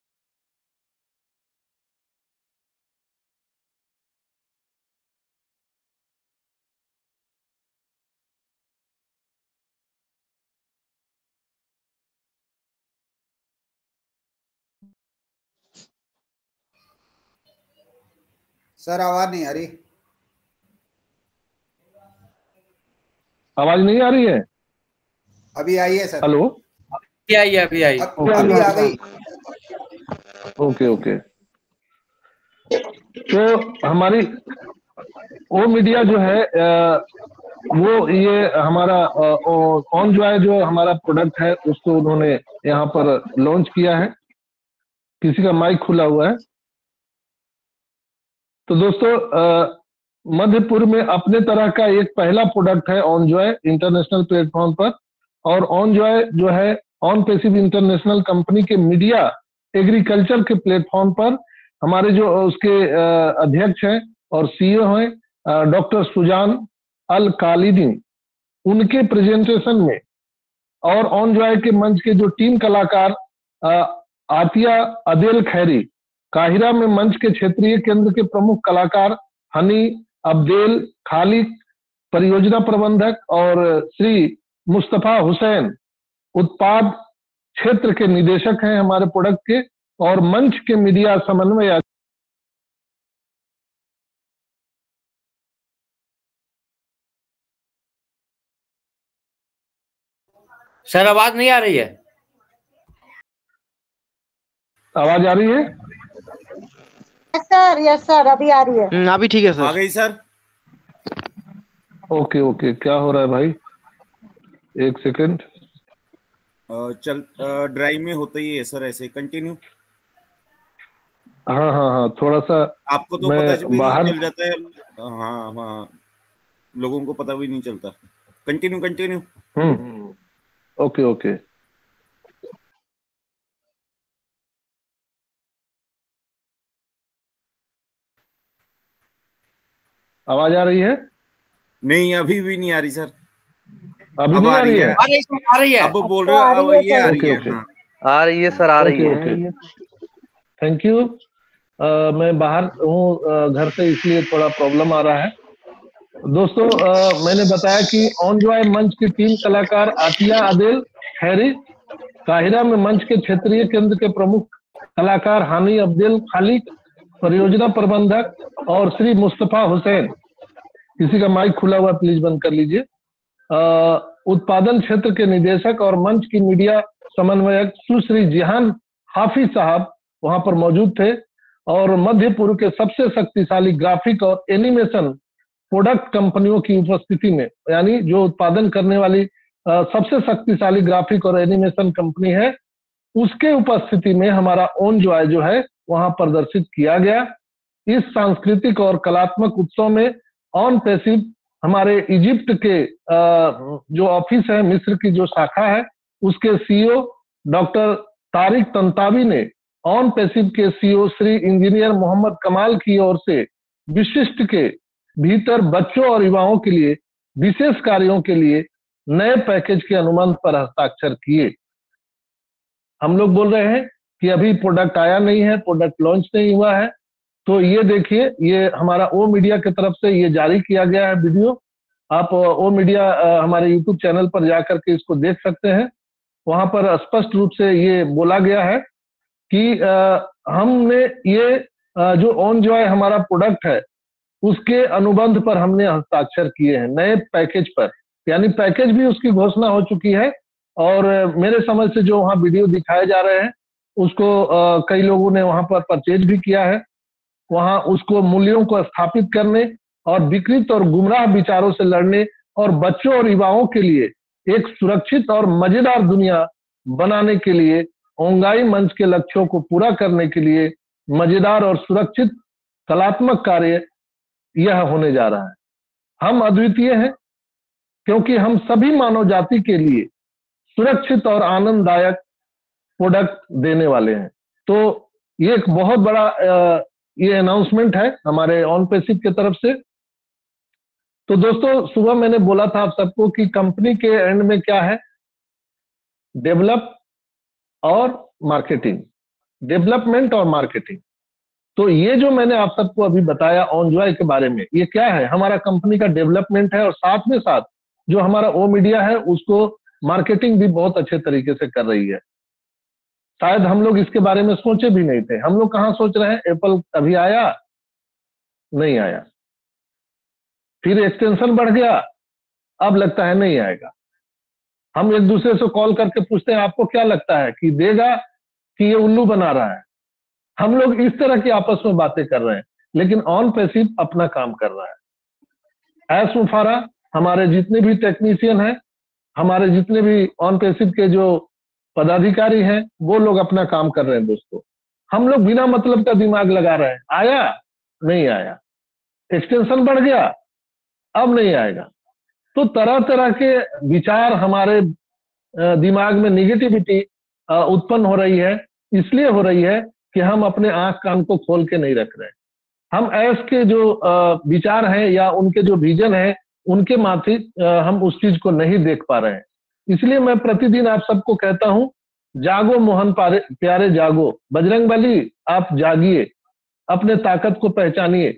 C: सर आवाज नहीं आ रही।
B: आवाज नहीं आ रही है?
C: अभी आई है सर।
B: हेलो,
D: अभी आई है, अभी आई।
C: अभी आ गई।
B: Okay okay. तो हमारी ओ मीडिया जो है वो ये हमारा ऑन जॉय जो हमारा प्रोडक्ट है उसको उन्होंने यहाँ पर लॉन्च किया है। किसी का माइक खुला हुआ है। तो दोस्तों, मध्य पूर्व में अपने तरह का एक पहला प्रोडक्ट है ऑन जॉय इंटरनेशनल प्लेटफॉर्म पर। और ऑन जॉय जो है ऑन पैसिव इंटरनेशनल कंपनी के मीडिया एग्रीकल्चर के प्लेटफॉर्म पर हमारे जो उसके अध्यक्ष हैं और सीईओ हैं डॉक्टर सुजान अल खालिदी, उनके प्रेजेंटेशन में और ऑन जॉय के मंच के जो टीम कलाकार आतिया अदेल खैरी, काहिरा में मंच के क्षेत्रीय केंद्र के प्रमुख कलाकार हनी अब्देल खालिक, परियोजना प्रबंधक, और श्री मुस्तफा हुसैन उत्पाद क्षेत्र के निदेशक हैं हमारे प्रोडक्ट के, और मंच के मीडिया समन्वय
D: सर आवाज नहीं आ रही है?
B: आवाज आ रही है?
E: यस सर अभी आ रही है।
F: अभी ठीक है सर।
C: आ गई सर।
B: Okay okay. क्या हो रहा है भाई? एक सेकंड।
C: चल ड्राइव में होता ही है सर, ऐसे कंटिन्यू।
B: हाँ हाँ हाँ, थोड़ा सा
C: आपको तो पता चल जाता है। हाँ हाँ, लोगों को पता भी नहीं चलता। Continue continue.
B: Okay okay. आवाज आ रही है?
C: नहीं, अभी भी नहीं आ रही सर।
B: अभी नहीं आ रही है?
D: आ रही है।
C: अब बोल रहे हो, अब ये आ रही है।
F: आ रही है सर, आ रही है।
B: Thank you. मैं बाहर हूँ घर से, इसलिए थोड़ा प्रॉब्लम आ रहा है। दोस्तों, मैंने बताया कि ऑन जॉय मंच की टीम कलाकार आतिया अदेल खैरी, काहिरा में मंच के क्षेत्रीय केंद्र के प्रमुख कलाकार हानी अब्देल खालिक, परियोजना प्रबंधक, और श्री मुस्तफा हुसैन। किसी का माइक खुला हुआ, प्लीज बंद कर लीजिए। उत्पादन क्षेत्र के निदेशक और मंच की मीडिया समन्वयक सुश्री जिहान हाफिज साहब वहां पर मौजूद थे। और मध्य पूर्व के सबसे शक्तिशाली ग्राफिक और एनिमेशन प्रोडक्ट कंपनियों की उपस्थिति में, यानी जो उत्पादन करने वाली सबसे शक्तिशाली ग्राफिक और एनिमेशन कंपनी है, उसके उपस्थिति में हमारा ऑन जॉय जो है वहां प्रदर्शित किया गया। इस सांस्कृतिक और कलात्मक उत्सव में ऑन पैसिव हमारे इजिप्ट के जो ऑफिस है, मिस्र की जो शाखा है, उसके सीईओ डॉक्टर तारिक तंतावी ने ऑन पैसिव के सीईओ श्री इंजीनियर मोहम्मद कमाल की ओर से विशिष्ट के भीतर बच्चों और युवाओं के लिए विशेष कार्यों के लिए नए पैकेज के अनुबंध पर हस्ताक्षर किए। हम लोग बोल रहे हैं कि अभी प्रोडक्ट आया नहीं है, प्रोडक्ट लॉन्च नहीं हुआ है, तो ये देखिए, ये हमारा ओ मीडिया की तरफ से ये जारी किया गया है वीडियो। आप ओ मीडिया हमारे यूट्यूब चैनल पर जाकर के इसको देख सकते हैं। वहां पर स्पष्ट रूप से ये बोला गया है कि हमने ये जो ऑन जॉय हमारा प्रोडक्ट है उसके अनुबंध पर हमने हस्ताक्षर किए हैं नए पैकेज पर, यानी पैकेज भी उसकी घोषणा हो चुकी है। और मेरे समझ से जो वहाँ वीडियो दिखाए जा रहे हैं उसको कई लोगों ने वहां पर परचेज भी किया है। वहां उसको मूल्यों को स्थापित करने और विकृत और गुमराह विचारों से लड़ने और बच्चों और युवाओं के लिए एक सुरक्षित और मजेदार दुनिया बनाने के लिए ओंगाई मंच के लक्ष्यों को पूरा करने के लिए मजेदार और सुरक्षित कलात्मक कार्य यह होने जा रहा है। हम अद्वितीय हैं क्योंकि हम सभी मानव जाति के लिए सुरक्षित और आनंददायक प्रोडक्ट देने वाले हैं। तो ये एक बहुत बड़ा ये अनाउंसमेंट है हमारे ऑन पैसिव की तरफ से। तो दोस्तों, सुबह मैंने बोला था आप सबको कि कंपनी के एंड में क्या है, डेवलप और मार्केटिंग, डेवलपमेंट और मार्केटिंग। तो ये जो मैंने आप सबको अभी बताया ऑन जॉय के बारे में, ये क्या है, हमारा कंपनी का डेवलपमेंट है और साथ में साथ जो हमारा ओ मीडिया है उसको मार्केटिंग भी बहुत अच्छे तरीके से कर रही है। शायद हम लोग इसके बारे में सोचे भी नहीं थे। हम लोग कहाँ सोच रहे हैं, एप्पल अभी आया नहीं आया, फिर एक्सटेंशन बढ़ गया, अब लगता है नहीं आएगा। हम एक दूसरे से कॉल करके पूछते हैं आपको क्या लगता है कि देगा कि ये उल्लू बना रहा है। हम लोग इस तरह की आपस में बातें कर रहे हैं, लेकिन ऑन पैसिव अपना काम कर रहा है। एस मुफारा, हमारे जितने भी टेक्नीशियन हैं, हमारे जितने भी ऑन पैसिव के जो पदाधिकारी हैं, वो लोग अपना काम कर रहे हैं। दोस्तों, हम लोग बिना मतलब का दिमाग लगा रहे हैं, आया नहीं आया, एक्सटेंशन बढ़ गया अब नहीं आएगा। तो तरह तरह के विचार हमारे दिमाग में निगेटिविटी उत्पन्न हो रही है। इसलिए हो रही है कि हम अपने आंख कान को खोल के नहीं रख रहे। हम ऐस के जो विचार हैं या उनके जो विजन है उनके माथे हम उस चीज को नहीं देख पा रहे हैं। इसलिए मैं प्रतिदिन आप सबको कहता हूं, जागो मोहन प्यारे जागो, बजरंगबली आप जागिए, अपने ताकत को पहचानिए।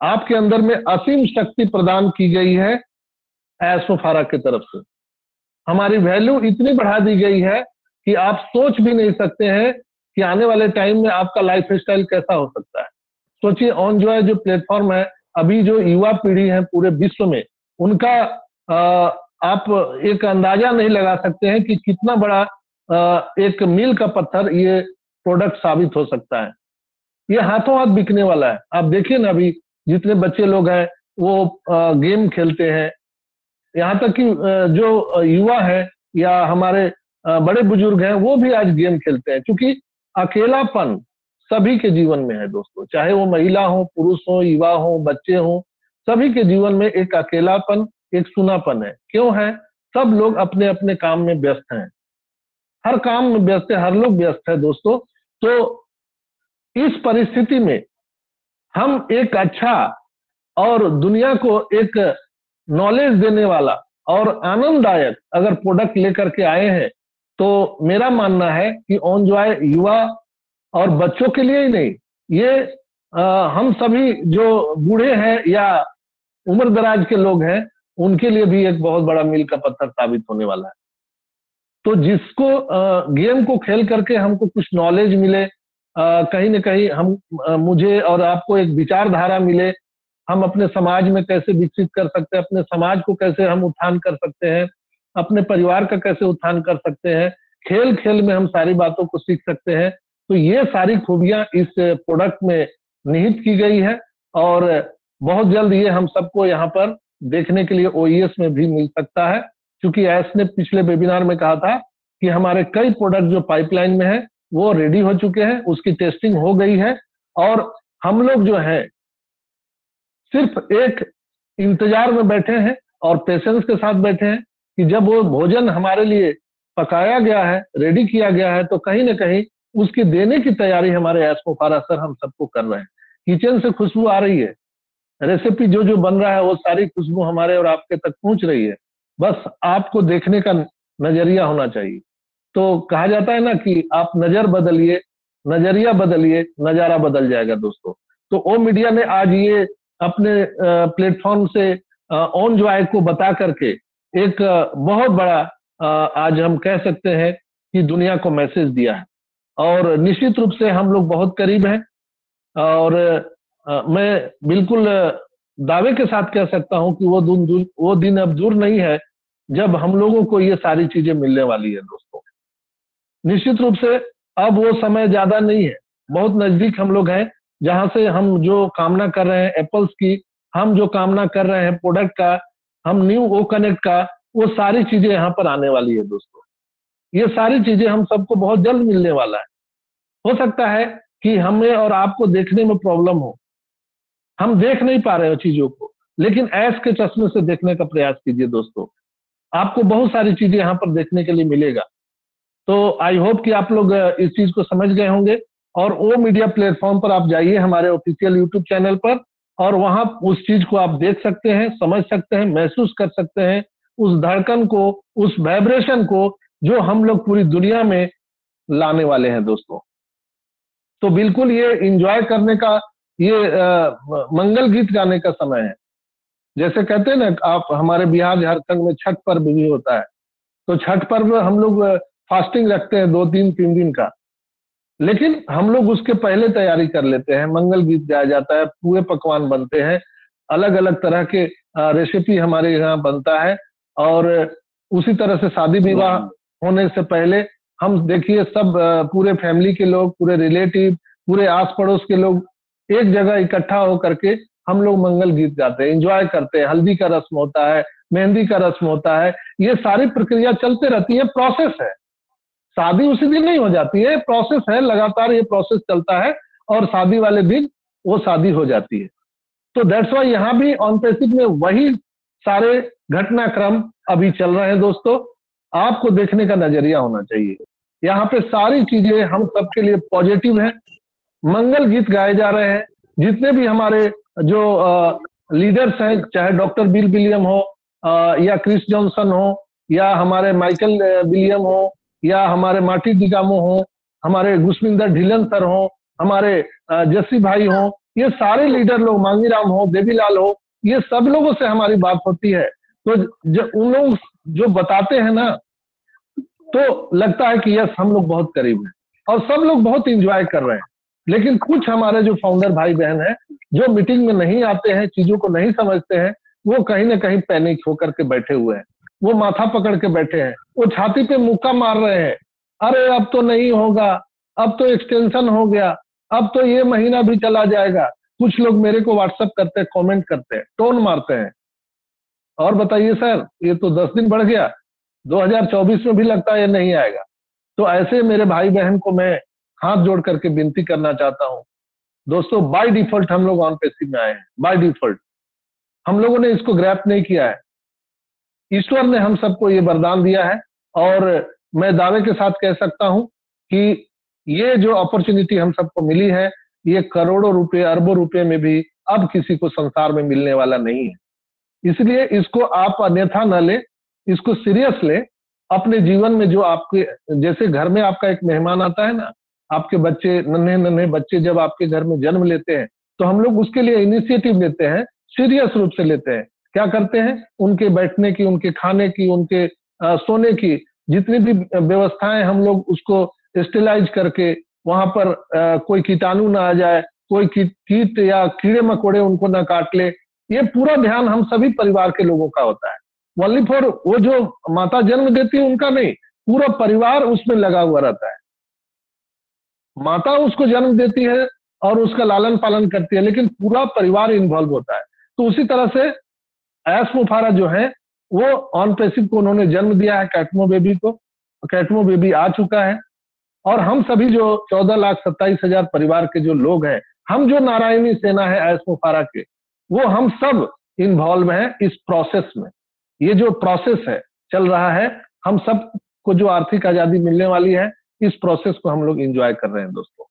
B: आपके अंदर में असीम शक्ति प्रदान की गई है एसोफारा की तरफ से। हमारी वैल्यू इतनी बढ़ा दी गई है कि आप सोच भी नहीं सकते हैं कि आने वाले टाइम में आपका लाइफ स्टाइल कैसा हो सकता है। सोचिए, ऑन जॉय जो प्लेटफॉर्म है, अभी जो युवा पीढ़ी है पूरे विश्व में, उनका आप एक अंदाजा नहीं लगा सकते हैं कि कितना बड़ा एक मील का पत्थर ये प्रोडक्ट साबित हो सकता है। ये हाथों हाथ बिकने वाला है। आप देखिए ना, अभी जितने बच्चे लोग हैं वो गेम खेलते हैं, यहाँ तक कि जो युवा है या हमारे बड़े बुजुर्ग हैं वो भी आज गेम खेलते हैं, क्योंकि अकेलापन सभी के जीवन में है दोस्तों, चाहे वो महिला हो, पुरुष हो, युवा हो, बच्चे हो, सभी के जीवन में एक अकेलापन, एक सुनापन है। क्यों है? सब लोग अपने अपने काम में व्यस्त हैं, हर काम में व्यस्त है, हर लोग व्यस्त है दोस्तों। तो इस परिस्थिति में हम एक अच्छा और दुनिया को एक नॉलेज देने वाला और आनंददायक अगर प्रोडक्ट लेकर के आए हैं, तो मेरा मानना है कि ऑन जॉय युवा और बच्चों के लिए ही नहीं, ये हम सभी जो बूढ़े हैं या उम्र दराज के लोग हैं उनके लिए भी एक बहुत बड़ा मील का पत्थर साबित होने वाला है। तो जिसको गेम को खेल करके हमको कुछ नॉलेज मिले, कहीं न कहीं हम मुझे और आपको एक विचारधारा मिले, हम अपने समाज में कैसे विकसित कर सकते हैं, अपने समाज को कैसे हम उत्थान कर सकते हैं, अपने परिवार का कैसे उत्थान कर सकते हैं, खेल खेल में हम सारी बातों को सीख सकते हैं। तो ये सारी खूबियां इस प्रोडक्ट में निहित की गई है और बहुत जल्द ये हम सबको यहाँ पर देखने के लिए OES में भी मिल सकता है, क्योंकि एस ने पिछले वेबिनार में कहा था कि हमारे कई प्रोडक्ट जो पाइपलाइन में है वो रेडी हो चुके हैं, उसकी टेस्टिंग हो गई है और हम लोग जो है सिर्फ एक इंतजार में बैठे हैं और पेशेंस के साथ बैठे हैं कि जब वो भोजन हमारे लिए पकाया गया है, रेडी किया गया है, तो कहीं ना कहीं उसकी देने की तैयारी हमारे एस मुफारा सर हम सबको कर रहे हैं। किचन से खुशबू आ रही है, रेसिपी जो जो बन रहा है वो सारी खुशबू हमारे और आपके तक पहुंच रही है। बस आपको देखने का नजरिया होना चाहिए। तो कहा जाता है ना कि आप नजर बदलिए, नजरिया बदलिए, नजारा बदल जाएगा दोस्तों। तो ओ मीडिया ने आज ये अपने प्लेटफॉर्म से ऑन जॉय को बता करके एक बहुत बड़ा आज हम कह सकते हैं कि दुनिया को मैसेज दिया है, और निश्चित रूप से हम लोग बहुत करीब हैं। और मैं बिल्कुल दावे के साथ कह सकता हूं कि वो दिन अब दूर नहीं है जब हम लोगों को ये सारी चीजें मिलने वाली है दोस्तों। निश्चित रूप से अब वो समय ज्यादा नहीं है, बहुत नजदीक हम लोग हैं, जहां से हम जो कामना कर रहे हैं एप्पल्स की, हम जो कामना कर रहे हैं प्रोडक्ट का, हम न्यू ओ कनेक्ट का, वो सारी चीजें यहाँ पर आने वाली है दोस्तों। ये सारी चीजें हम सबको बहुत जल्द मिलने वाला है। हो सकता है कि हमें और आपको देखने में प्रॉब्लम हो, हम देख नहीं पा रहे हो चीजों को, लेकिन ऐश के चश्मे से देखने का प्रयास कीजिए दोस्तों, आपको बहुत सारी चीजें यहाँ पर देखने के लिए मिलेगा। तो आई होप कि आप लोग इस चीज को समझ गए होंगे, और ओ मीडिया प्लेटफॉर्म पर आप जाइए हमारे ऑफिशियल यूट्यूब चैनल पर, और वहां उस चीज को आप देख सकते हैं, समझ सकते हैं, महसूस कर सकते हैं, उस धड़कन को, उस वाइब्रेशन को जो हम लोग पूरी दुनिया में लाने वाले हैं दोस्तों। तो बिल्कुल ये एंजॉय करने का, ये मंगल गीत गाने का समय है। जैसे कहते हैं ना, आप हमारे बिहार झारखंड में छठ पर्व भी होता है, तो छठ पर्व हम लोग फास्टिंग रखते हैं 2-3 दिन का, लेकिन हम लोग उसके पहले तैयारी कर लेते हैं, मंगल गीत गाया जाता है, पूरे पकवान बनते हैं, अलग अलग तरह के रेसिपी हमारे यहाँ बनता है। और उसी तरह से शादी विवाह होने से पहले हम देखिए सब पूरे फैमिली के लोग, पूरे रिलेटिव, पूरे आस पड़ोस के लोग एक जगह इकट्ठा होकर के हम लोग मंगल गीत गाते हैं, एंजॉय करते हैं। हल्दी का रस्म होता है, मेहंदी का रस्म होता है, ये सारी प्रक्रिया चलते रहती है, प्रोसेस है। शादी उसी दिन नहीं हो जाती है, प्रोसेस है, लगातार ये प्रोसेस चलता है, और शादी वाले दिन वो शादी हो जाती है। तो दैट्स वाई यहाँ भी ऑन पैसिव में वही सारे घटनाक्रम अभी चल रहे हैं दोस्तों। आपको देखने का नजरिया होना चाहिए, यहाँ पे सारी चीजें हम सबके लिए पॉजिटिव है। मंगल गीत गाए जा रहे हैं, जितने भी हमारे जो लीडर्स हैं, चाहे डॉक्टर बिल विलियम हो, या क्रिस जॉनसन हो, या हमारे माइकल विलियम हो, या हमारे मार्टी डिगामो हो, हमारे गुस्मिंदर ढिलन सर हो, हमारे जस्सी भाई हो, ये सारे लीडर लोग, मांगीराम हो, देवीलाल हो, ये सब लोगों से हमारी बात होती है। तो उन लोग जो बताते हैं ना, तो लगता है कि यस हम लोग बहुत करीब हैं, और सब लोग बहुत इंजॉय कर रहे हैं। लेकिन कुछ हमारे जो फाउंडर भाई बहन हैं, जो मीटिंग में नहीं आते हैं, चीजों को नहीं समझते हैं, वो कहीं ना कहीं पैनिक होकर के बैठे हुए हैं, वो माथा पकड़ के बैठे हैं, वो छाती पे मुक्का मार रहे हैं, अरे अब तो नहीं होगा, अब तो एक्सटेंशन हो गया, अब तो ये महीना भी चला जाएगा। कुछ लोग मेरे को व्हाट्सएप करते हैं, कमेंट करते हैं, टोन मारते हैं, और बताइए सर ये तो 10 दिन बढ़ गया, 2024 में भी लगता है ये नहीं आएगा। तो ऐसे मेरे भाई बहन को मैं हाथ जोड़ करके विनती करना चाहता हूं दोस्तों, बाय डिफॉल्ट हम लोग ऑन पैसिव में आए हैं, बाय डिफॉल्ट हम लोगों ने इसको ग्रैप नहीं किया है, ईश्वर ने हम सबको ये वरदान दिया है। और मैं दावे के साथ कह सकता हूं कि ये जो अपॉर्चुनिटी हम सबको मिली है, ये करोड़ों रुपए, अरबों रुपए में भी अब किसी को संसार में मिलने वाला नहीं है। इसलिए इसको आप अन्यथा न ले, इसको सीरियस ले। अपने जीवन में जो आपके, जैसे घर में आपका एक मेहमान आता है ना, आपके बच्चे, नन्हे नन्हे बच्चे जब आपके घर में जन्म लेते हैं, तो हम लोग उसके लिए इनिशिएटिव लेते हैं, सीरियस रूप से लेते हैं। क्या करते हैं, उनके बैठने की, उनके खाने की, उनके सोने की जितनी भी व्यवस्थाएं, हम लोग उसको स्टेलाइज करके, वहां पर कोई कीटाणु ना आ जाए, कोई कीट या कीड़े मकोड़े उनको ना काट ले, ये पूरा ध्यान हम सभी परिवार के लोगों का होता है। ओनली फॉर वो जो माता जन्म देती है उनका नहीं, पूरा परिवार उसमें लगा हुआ रहता है। माता उसको जन्म देती है और उसका लालन पालन करती है, लेकिन पूरा परिवार इन्वॉल्व होता है। तो उसी तरह से एस मुफारा जो है, वो ऑन पैसिव को उन्होंने जन्म दिया है, कैटमो बेबी को। कैटमो बेबी आ चुका है, और हम सभी जो 14,27,000 परिवार के जो लोग हैं, हम जो नारायणी सेना है एस मुफारा के, वो हम सब इन्वॉल्व हैं इस प्रोसेस में। ये जो प्रोसेस है चल रहा है, हम सब को जो आर्थिक आजादी मिलने वाली है, इस प्रोसेस को हम लोग एंजॉय कर रहे हैं दोस्तों।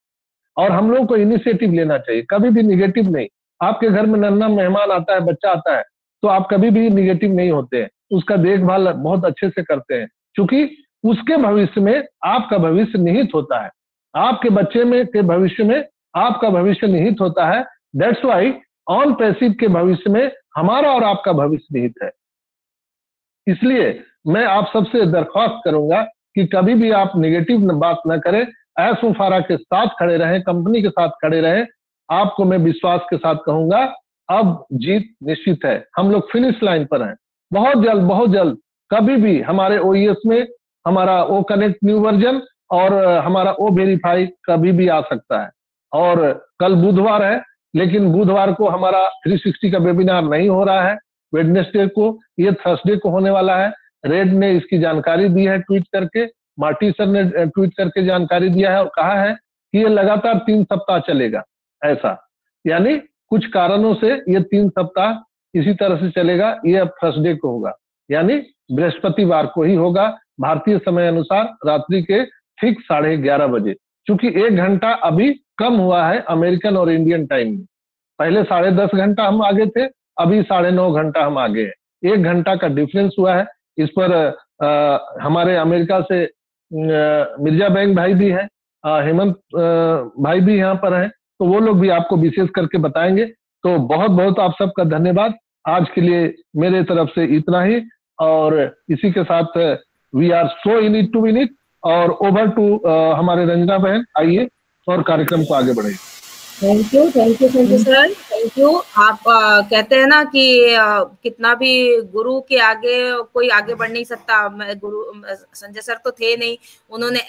B: और हम लोग को इनिशिएटिव लेना चाहिए, कभी भी निगेटिव नहीं। आपके घर में नन्हा मेहमान आता है, बच्चा आता है, तो आप कभी भी निगेटिव नहीं होते हैं, उसका देखभाल बहुत अच्छे से करते हैं, क्योंकि उसके भविष्य में आपका भविष्य निहित होता है, आपके बच्चे में के भविष्य में आपका भविष्य निहित होता है। दैट्स वाई ऑन पैसिव के भविष्य में हमारा और आपका भविष्य निहित है। इसलिए मैं आप सबसे दरख्वास्त करूंगा कि कभी भी आप निगेटिव बात न करें, एस मुफारा के साथ खड़े रहें, कंपनी के साथ खड़े रहें। आपको मैं विश्वास के साथ कहूंगा, अब जीत निश्चित है, हम लोग फिनिश लाइन पर हैं। बहुत जल्द कभी भी हमारे ओईएस में हमारा ओ कनेक्ट न्यू वर्जन और हमारा ओ वेरीफाई कभी भी आ सकता है। और कल बुधवार है, लेकिन बुधवार को हमारा 360 का वेबिनार नहीं हो रहा है, वेडनेसडे को, ये थर्सडे को होने वाला है। रेड ने इसकी जानकारी दी है ट्वीट करके, मार्टी सर ने ट्वीट करके जानकारी दिया है और कहा है कि ये लगातार 3 सप्ताह चलेगा। ऐसा यानी कुछ कारणों से ये 3 सप्ताह इसी तरह से चलेगा। ये अब थर्सडे को होगा, यानी बृहस्पतिवार को ही होगा, भारतीय समय अनुसार रात्रि के ठीक 11:30 बजे। चूंकि 1 घंटा अभी कम हुआ है अमेरिकन और इंडियन टाइम में। पहले 10.5 घंटा हम आगे थे, अभी 9.5 घंटा हम आगे हैं। 1 घंटा का डिफरेंस हुआ है। इस पर हमारे अमेरिका से मिर्जा बैंक भाई भी हैं, हेमंत भाई भी यहाँ पर हैं, तो वो लोग भी आपको विशेष करके बताएंगे। तो बहुत बहुत आप सबका धन्यवाद। आज के लिए मेरे तरफ से इतना ही, और इसी के साथ we are so in it to win it. और ओवर टू हमारे रंजना बहन, आइए और कार्यक्रम को आगे बढ़ाइए।
A: Thank you sir, thank you. आप कहते हैं ना कि कितना भी गुरु के आगे कोई आगे बढ़ नहीं सकता। गुरु संजय सर तो थे नहीं, उन्होंने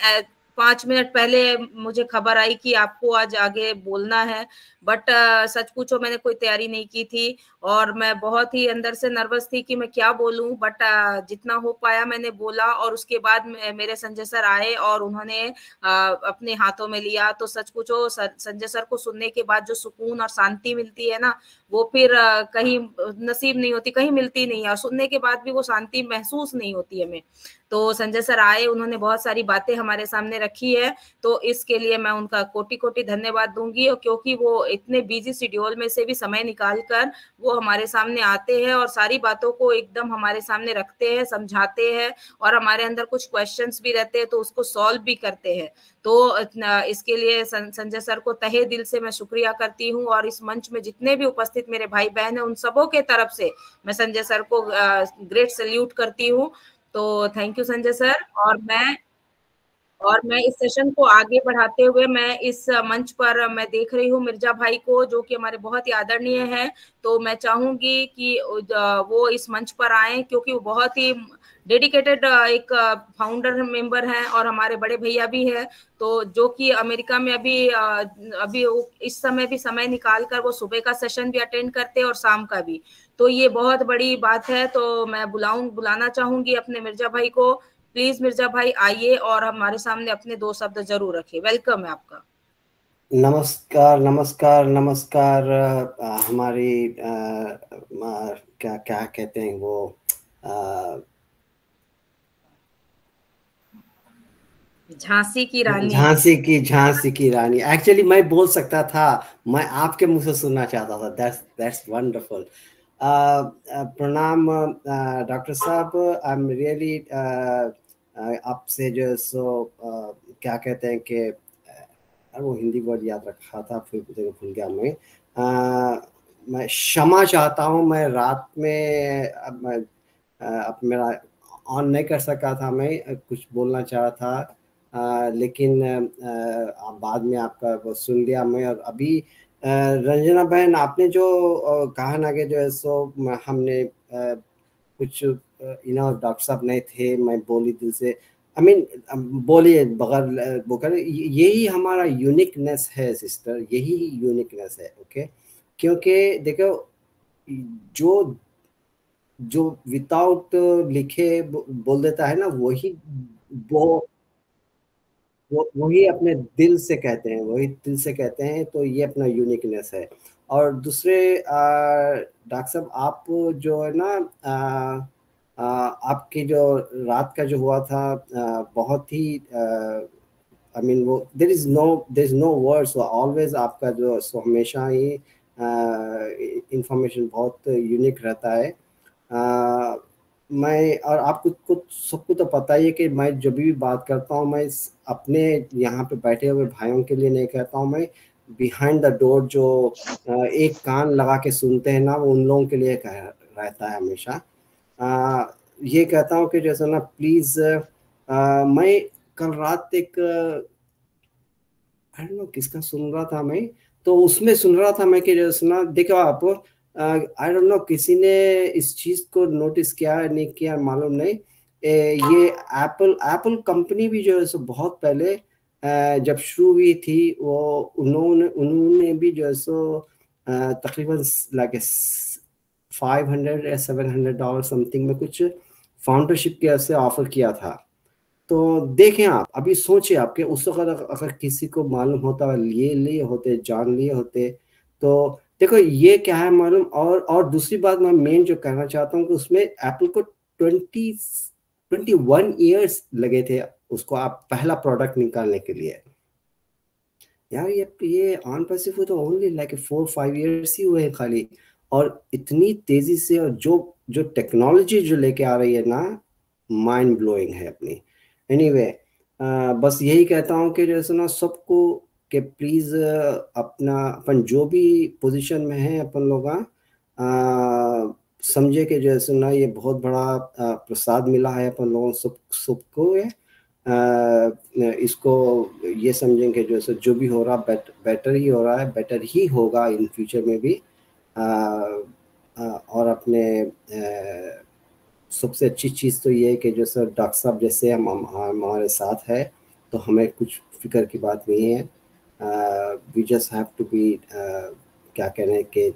A: 5 मिनट पहले मुझे खबर आई कि आपको आज आगे बोलना है, बट सच पूछो मैंने कोई तैयारी नहीं की थी और मैं बहुत ही अंदर से नर्वस थी कि मैं क्या बोलूं, बट जितना हो पाया मैंने बोला। और उसके बाद मेरे संजय सर आए और उन्होंने अपने हाथों में लिया। तो सच पूछो संजय सर को सुनने के बाद जो सुकून और शांति मिलती है ना, वो फिर कहीं नसीब नहीं होती, कहीं मिलती नहीं है, और सुनने के बाद भी वो शांति महसूस नहीं होती हमें। तो संजय सर आए, उन्होंने बहुत सारी बातें हमारे सामने रखी है, तो इसके लिए मैं उनका कोटि कोटि धन्यवाद दूंगी। और क्योंकि वो इतने बिजी शेड्यूल में से भी समय निकाल कर वो हमारे सामने आते हैं और सारी बातों को एकदम हमारे सामने रखते हैं, समझाते हैं, और हमारे अंदर कुछ क्वेश्चंस भी रहते हैं तो उसको सॉल्व भी करते हैं। तो इसके लिए संजय सर को तहे दिल से मैं शुक्रिया करती हूँ। और इस मंच में जितने भी उपस्थित मेरे भाई बहन हैं, उन सबों के तरफ से मैं संजय सर को ग्रेट सैल्यूट करती हूँ। तो थैंक यू संजय सर। और मैं इस सेशन को आगे बढ़ाते हुए मैं इस मंच पर मैं देख रही हूँ मिर्जा भाई को, जो कि हमारे बहुत ही आदरणीय हैं। तो मैं चाहूंगी कि वो इस मंच पर आए, क्योंकि वो बहुत ही डेडिकेटेड एक फाउंडर मेंबर हैं और हमारे बड़े भैया भी हैं। तो जो कि अमेरिका में अभी इस समय भी समय निकाल कर वो सुबह का सेशन भी अटेंड करते हैं और शाम का भी। तो ये बहुत बड़ी बात है। तो मैं बुलाना चाहूंगी अपने मिर्जा भाई को। प्लीज मिर्जा भाई आइए और हमारे सामने अपने 2 शब्द जरूर रखिए। वेलकम है आपका।
G: नमस्कार नमस्कार नमस्कार। हमारी क्या क्या कहते हैं वो,
A: झांसी की रानी।
G: झांसी की रानी। एक्चुअली मैं बोल सकता था, मैं आपके मुंह से सुनना चाहता था। That's wonderful. प्रणाम डॉक्टर साहब। आई एम रियली आपसे जो सो क्या कहते हैं कि वो हिंदी वर्ड याद रखा था, फिर भूल गया मैं क्षमा चाहता हूँ। मैं रात में अब मेरा ऑन नहीं कर सका था, मैं कुछ बोलना चाहा था, लेकिन बाद में आपका वो सुन लिया मैं। और अभी रंजना बहन आपने जो कहा ना कि जो है सो हमने कुछ डॉक्टर साहब नहीं थे, मैं बोली दिल से। बोलिए बगैर बोकर, यही हमारा यूनिकनेस है सिस्टर, यही यूनिकनेस है। ओके, क्योंकि देखो जो विदाउट लिखे बोल देता है ना, वही वो वो वही अपने दिल से कहते हैं, वही दिल से कहते हैं, तो ये अपना यूनिकनेस है। और दूसरे डॉक्टर साहब, आप जो है ना आपकी जो रात का जो हुआ था बहुत ही आई मीन वो there is no words, always आपका जो सो हमेशा ही इंफॉर्मेशन बहुत यूनिक रहता है। मैं और आपको कुछ सबको तो पता ही है कि मैं जब भी बात करता हूँ, मैं अपने यहाँ पे बैठे हुए भाइयों के लिए नहीं कहता हूँ, मैं बिहाइंड द डोर जो एक कान लगा के सुनते हैं ना, वो उन लोगों के लिए कह रहता है हमेशा। ये कहता हूँ कि जैसे ना प्लीज़, मैं कल रात एक आई डोंट नो किसका सुन रहा था मैं, तो उसमें सुन रहा था मैं कि जैसे ना देखो आप, आई डोंट नो किसी ने इस चीज़ को नोटिस किया नहीं किया मालूम नहीं, ये एप्पल कंपनी भी जो है सो बहुत पहले जब शुरू हुई थी, वो उन्होंने भी जो है सो तकरीबन लाइक $500 या $700 समथिंग में कुछ फाउंडरशिप के ऐसे ऑफर किया था। तो देखें आप अभी सोचिए, आपके उस वक्त अगर किसी को मालूम होता, ये लिए होते, जान लिए होते, तो देखो ये क्या है मालूम। और दूसरी बात मैं मेन जो कहना चाहता हूँ कि उसमें एप्पल को 21 ईयर्स लगे थे उसको आप पहला प्रोडक्ट निकालने के लिए। यार ये ऑन पैसिव तो ओनली लाइक 4-5 ईयर्स ही हुए हैं खाली, और इतनी तेजी से, और जो टेक्नोलॉजी जो लेके आ रही है ना, माइंड ब्लोइंग है अपनी। एनीवे बस यही कहता हूँ कि जैसे ना सबको कि प्लीज़ अपन जो भी पोजीशन में है अपन लोग समझे कि जैसे ना ये बहुत बड़ा प्रसाद मिला है अपन लोगों सबको। इसको ये समझें कि जो भी हो रहा बेटर ही हो रहा है, बेटर ही होगा इन फ्यूचर में भी। और अपने सबसे अच्छी चीज़ तो ये है कि जो सर डॉक्टर साहब जैसे हमारे साथ है, तो हमें कुछ फिक्र की बात नहीं है। We just have to be क्या कहने के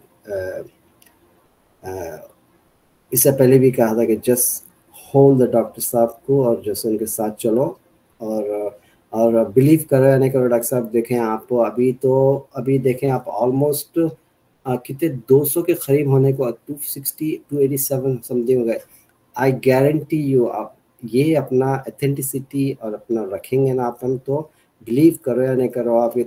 G: इससे पहले भी कहा था कि जस्ट होल्ड द डॉक्टर साहब को और जैसे उनके साथ चलो, और बिलीव करो या नहीं करो डॉक्टर साहब। देखें आप अभी देखें आप ऑलमोस्ट कितने 200 के करीब होने को, 287 समथिंग हो गए। आई गारंटी यू आप ये अपना ऑथेंटिसिटी और अपना रखेंगे ना अपन, तो बिलीव करो या नहीं करो आप, ये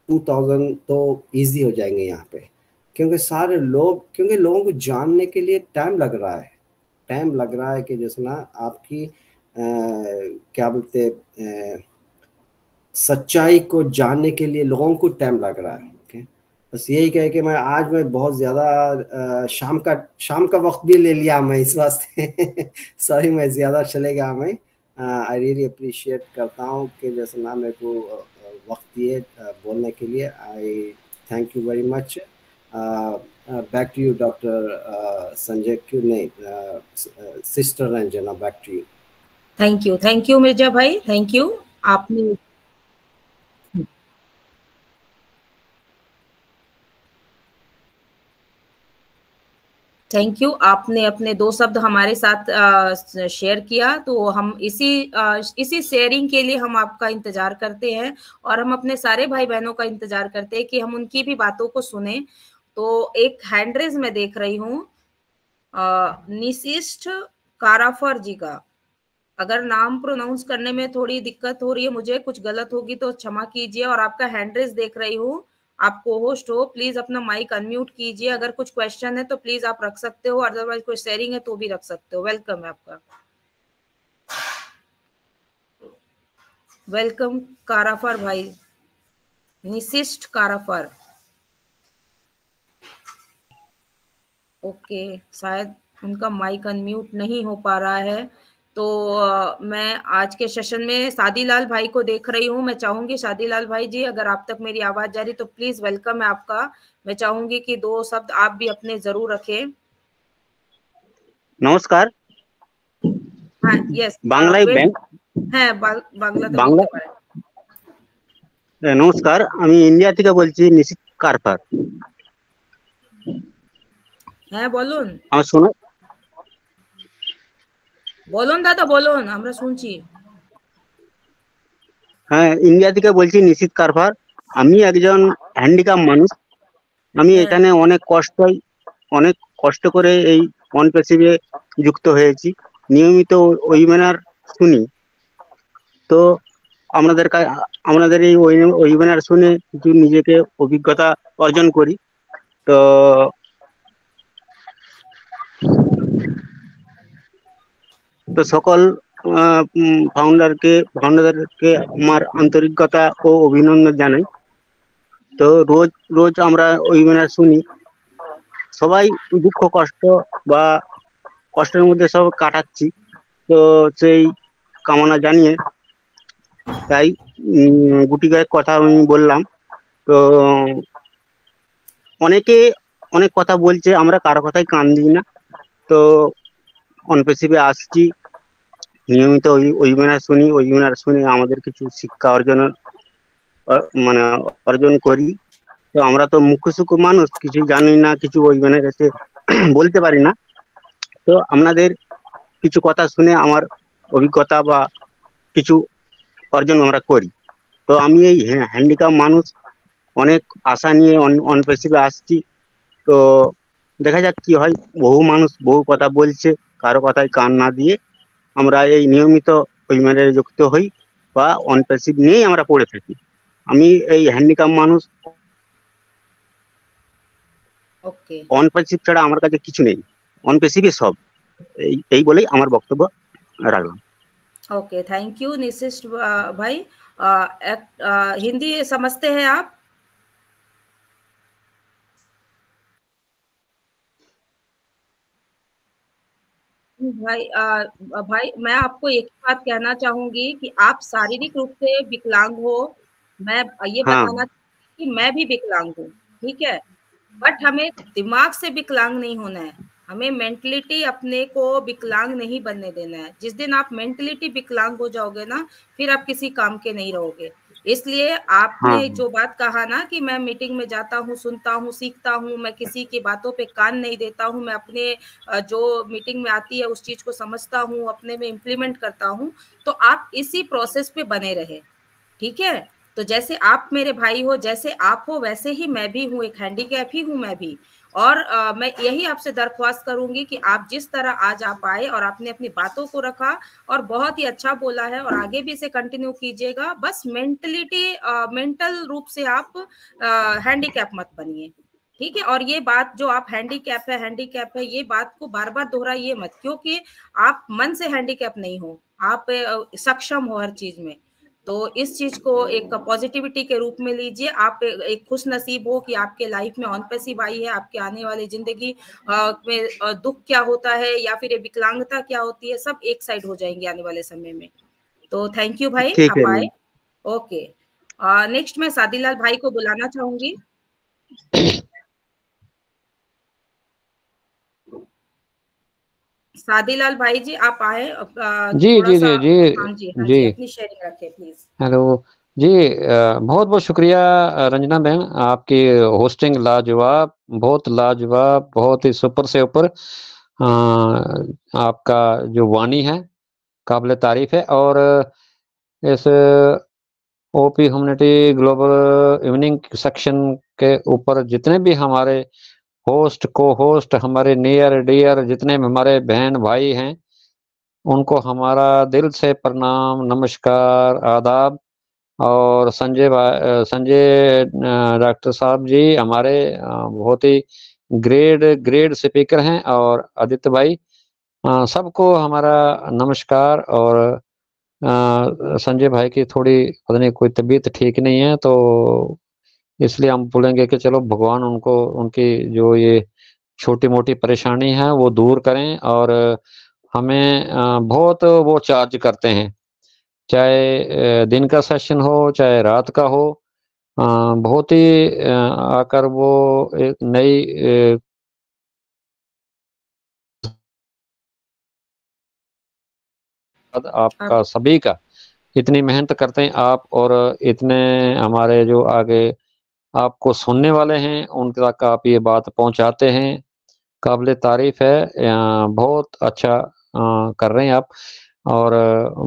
G: 2000 तो इजी हो जाएंगे यहाँ पे। क्योंकि लोगों को जानने के लिए टाइम लग रहा है कि जैसे ना आपकी क्या बोलते सच्चाई को जानने के लिए लोगों को टाइम लग रहा है। बस यही कहे कि मैं बहुत ज़्यादा शाम का वक्त भी ले लिया मैं इस वास्ते सॉरी, मैं ज़्यादा चले गया। मैं आई रियली अप्रिशिएट करता हूँ कि जैसे ना मेरे को वक्त दिए बोलने के लिए। I thank you very much. Back to you doctor Sanjay, क्यों नहीं sister Ranjana, back to you.
A: Thank you Mirza भाई, थैंक यू। आपने थैंक यू, आपने अपने 2 शब्द हमारे साथ शेयर किया, तो हम इसी शेयरिंग के लिए हम आपका इंतजार करते हैं, और हम अपने सारे भाई बहनों का इंतजार करते हैं कि हम उनकी भी बातों को सुने। तो एक हैंड रेज में देख रही हूँ निशिष्ट काराफर जी का। अगर नाम प्रोनाउंस करने में थोड़ी दिक्कत हो रही है मुझे, कुछ गलत होगी तो क्षमा कीजिए। और आपका हैंड रेज देख रही हूँ, आप को होस्ट हो, प्लीज अपना माइक अनम्यूट कीजिए। अगर कुछ क्वेश्चन है तो प्लीज आप रख सकते हो, अदरवाइज कोई शेयरिंग है तो भी रख सकते हो। वेलकम है आपका। वेलकम काराफर भाई, निशिष्ट काराफर। ओके, शायद उनका माइक अनम्यूट नहीं हो पा रहा है। तो मैं आज के सेशन में शादीलाल भाई को देख रही हूँ। मैं चाहूंगी शादीलाल भाई जी, अगर आप तक मेरी आवाज जा रही तो प्लीज वेलकम है आपका। मैं चाहूंगी कि 2 शब्द आप भी अपने जरूर रखें।
H: नमस्कार।
A: हाँ, यस,
H: बांग्लाई बैंक
A: হ্যাঁ বাংলাতে
H: বাংলা
A: বলতে পারেন।
H: নমস্কার, আমি ইন্ডিয়া থেকে বলছি নিশিত কারপার।
A: হ্যাঁ বলুন।
H: আমার শোনা
A: বলুন দাদা, বলুন, আমরা শুনছি।
H: হ্যাঁ, ইন্ডিয়া থেকে বলছি নিশিত কারভার। আমি একজন হ্যান্ডিক্যাপ মানুষ। আমি এখানে অনেক কষ্ট করে এই অনপেসিভে যুক্ত হয়েছি। নিয়মিত ওয়েবিনার শুনি। তো আমাদের এই ওয়েবিনার শুনে কিছু নিজেকে অভিজ্ঞতা অর্জন করি। তো সকল ফাউন্ডারকে আমার আন্তরিকতা ও অভিনন্দন জানাই। তো রোজ আমরা ওয়েবিনার শুনি, সবাই দুঃখ কষ্ট বা কষ্টের মধ্যে সব কাটাচ্ছি। তো সেই কামনা জানিয়ে তাই গুটি কয়েক কথা আমি বললাম। তো অনেকে অনেক কথা বলছে, আমরা কারো কথাই কান দিই না। তো অনপেসিভে আসছি, নিয়মিত ওয়েবিনার শুনি আমাদের কিছু শিক্ষা মানে অর্জন করি। তো আমরা তো মুখ্যসুখ্য মানুষ, কিছু জানি না, কিছু ওয়েবিনার এসে বলতে পারি না। তো আপনাদের কিছু কথা শুনে আমার অভিজ্ঞতা বা কিছু অর্জন আমরা করি। তো আমি এই হ্যান্ডিক্যাপ মানুষ, অনেক আশা নিয়ে অনপেসিভে আসছি। তো দেখা যাক কি হয়। বহু মানুষ বহু কথা বলছে, কারো কথায় কান না দিয়ে আমরা এই নিয়মিত ওয়েবিনারে যুক্ত হই বা অনপেসিভ নিয়েই আমরা পড়ে থাকি। আমি এই হ্যান্ডিক্যাপ মানুষ,
A: ওকে,
H: অনপেসিভ ছাড়া আমার কাছে কিছু নেই, অনপেসিভই সব। এই বলেই আমার বক্তব্য রাখলাম।
A: ओके, थैंक यू निशिष्ट भाई। हिंदी समझते हैं आप? भाई मैं आपको एक बात कहना चाहूंगी कि आप शारीरिक रूप से विकलांग हो। मैं ये बताना चाहूंगी कि मैं भी विकलांग हूँ, ठीक है, बट हमें दिमाग से विकलांग नहीं होना है। हमें मेंटलिटी अपने को विकलांग नहीं बनने देना है। जिस दिन आप मेंटलिटी विकलांग हो जाओगे ना, फिर आप किसी काम के नहीं रहोगे। इसलिए आपने जो बात कहा ना कि मैं मीटिंग में जाता हूँ, सुनता हूँ, सीखता हूँ, मैं किसी की बातों पे कान नहीं देता हूँ, मैं अपने जो मीटिंग में आती है उस चीज को समझता हूँ, अपने में इम्प्लीमेंट करता हूँ। तो आप इसी प्रोसेस पे बने रहे, ठीक है। तो जैसे आप मेरे भाई हो, जैसे आप हो, वैसे ही मैं भी हूँ, एक हैंडीकैप ही हूँ मैं भी। और मैं यही आपसे दरख्वास्त करूंगी कि आप जिस तरह आज आप आए और आपने अपनी बातों को रखा और बहुत ही अच्छा बोला है, और आगे भी इसे कंटिन्यू कीजिएगा। बस मेंटल रूप से आप हैंडीकैप मत बनिए, ठीक है। और ये बात जो आप हैंडीकैप है, ये बात को बार बार दोहराइए मत, क्योंकि आप मन से हैंडीकैप नहीं हो, आप सक्षम हो हर चीज में। तो इस चीज को एक पॉजिटिविटी के रूप में लीजिए। आप एक खुश नसीब हो कि आपके लाइफ में ऑनपैसिव आई है। आपके आने वाली जिंदगी में दुख क्या होता है या फिर विकलांगता क्या होती है, सब एक साइड हो जाएंगे आने वाले समय में। तो थैंक यू भाई, आप आए। ओके, नेक्स्ट मैं सादीलाल भाई को बुलाना चाहूंगी। सादीलाल भाई जी, आप आए।
I: जी जी जी जी
A: हाँ जी अपनी शेयरिंग रखें प्लीज।
I: हेलो जी, बहुत बहुत शुक्रिया रंजना बहन, आपकी होस्टिंग लाजवाब, बहुत लाजवाब, बहुत ही सुपर से ऊपर। आपका जो वाणी है काबिल तारीफ है। और इस OP humanity global evening section के ऊपर जितने भी हमारे होस्ट, को होस्ट, हमारे नियर डियर जितने भी हमारे बहन भाई हैं, उनको हमारा दिल से प्रणाम, नमस्कार, आदाब। और संजय डॉक्टर साहब जी हमारे बहुत ही ग्रेड स्पीकर हैं, और आदित्य भाई, सबको हमारा नमस्कार। और संजय भाई की थोड़ी पता नहीं कोई तबीयत ठीक नहीं है, तो इसलिए हम बोलेंगे कि चलो भगवान उनको उनकी जो ये छोटी मोटी परेशानी है वो दूर करें। और हमें बहुत वो चार्ज करते हैं, चाहे दिन का सेशन हो चाहे रात का हो। बहुत ही आकर वो एक नई आपका सभी का इतनी मेहनत करते हैं आप, और इतने हमारे जो आगे आपको सुनने वाले हैं उन तक आप ये बात पहुंचाते हैं, काबिल तारीफ है। बहुत अच्छा कर रहे हैं आप। और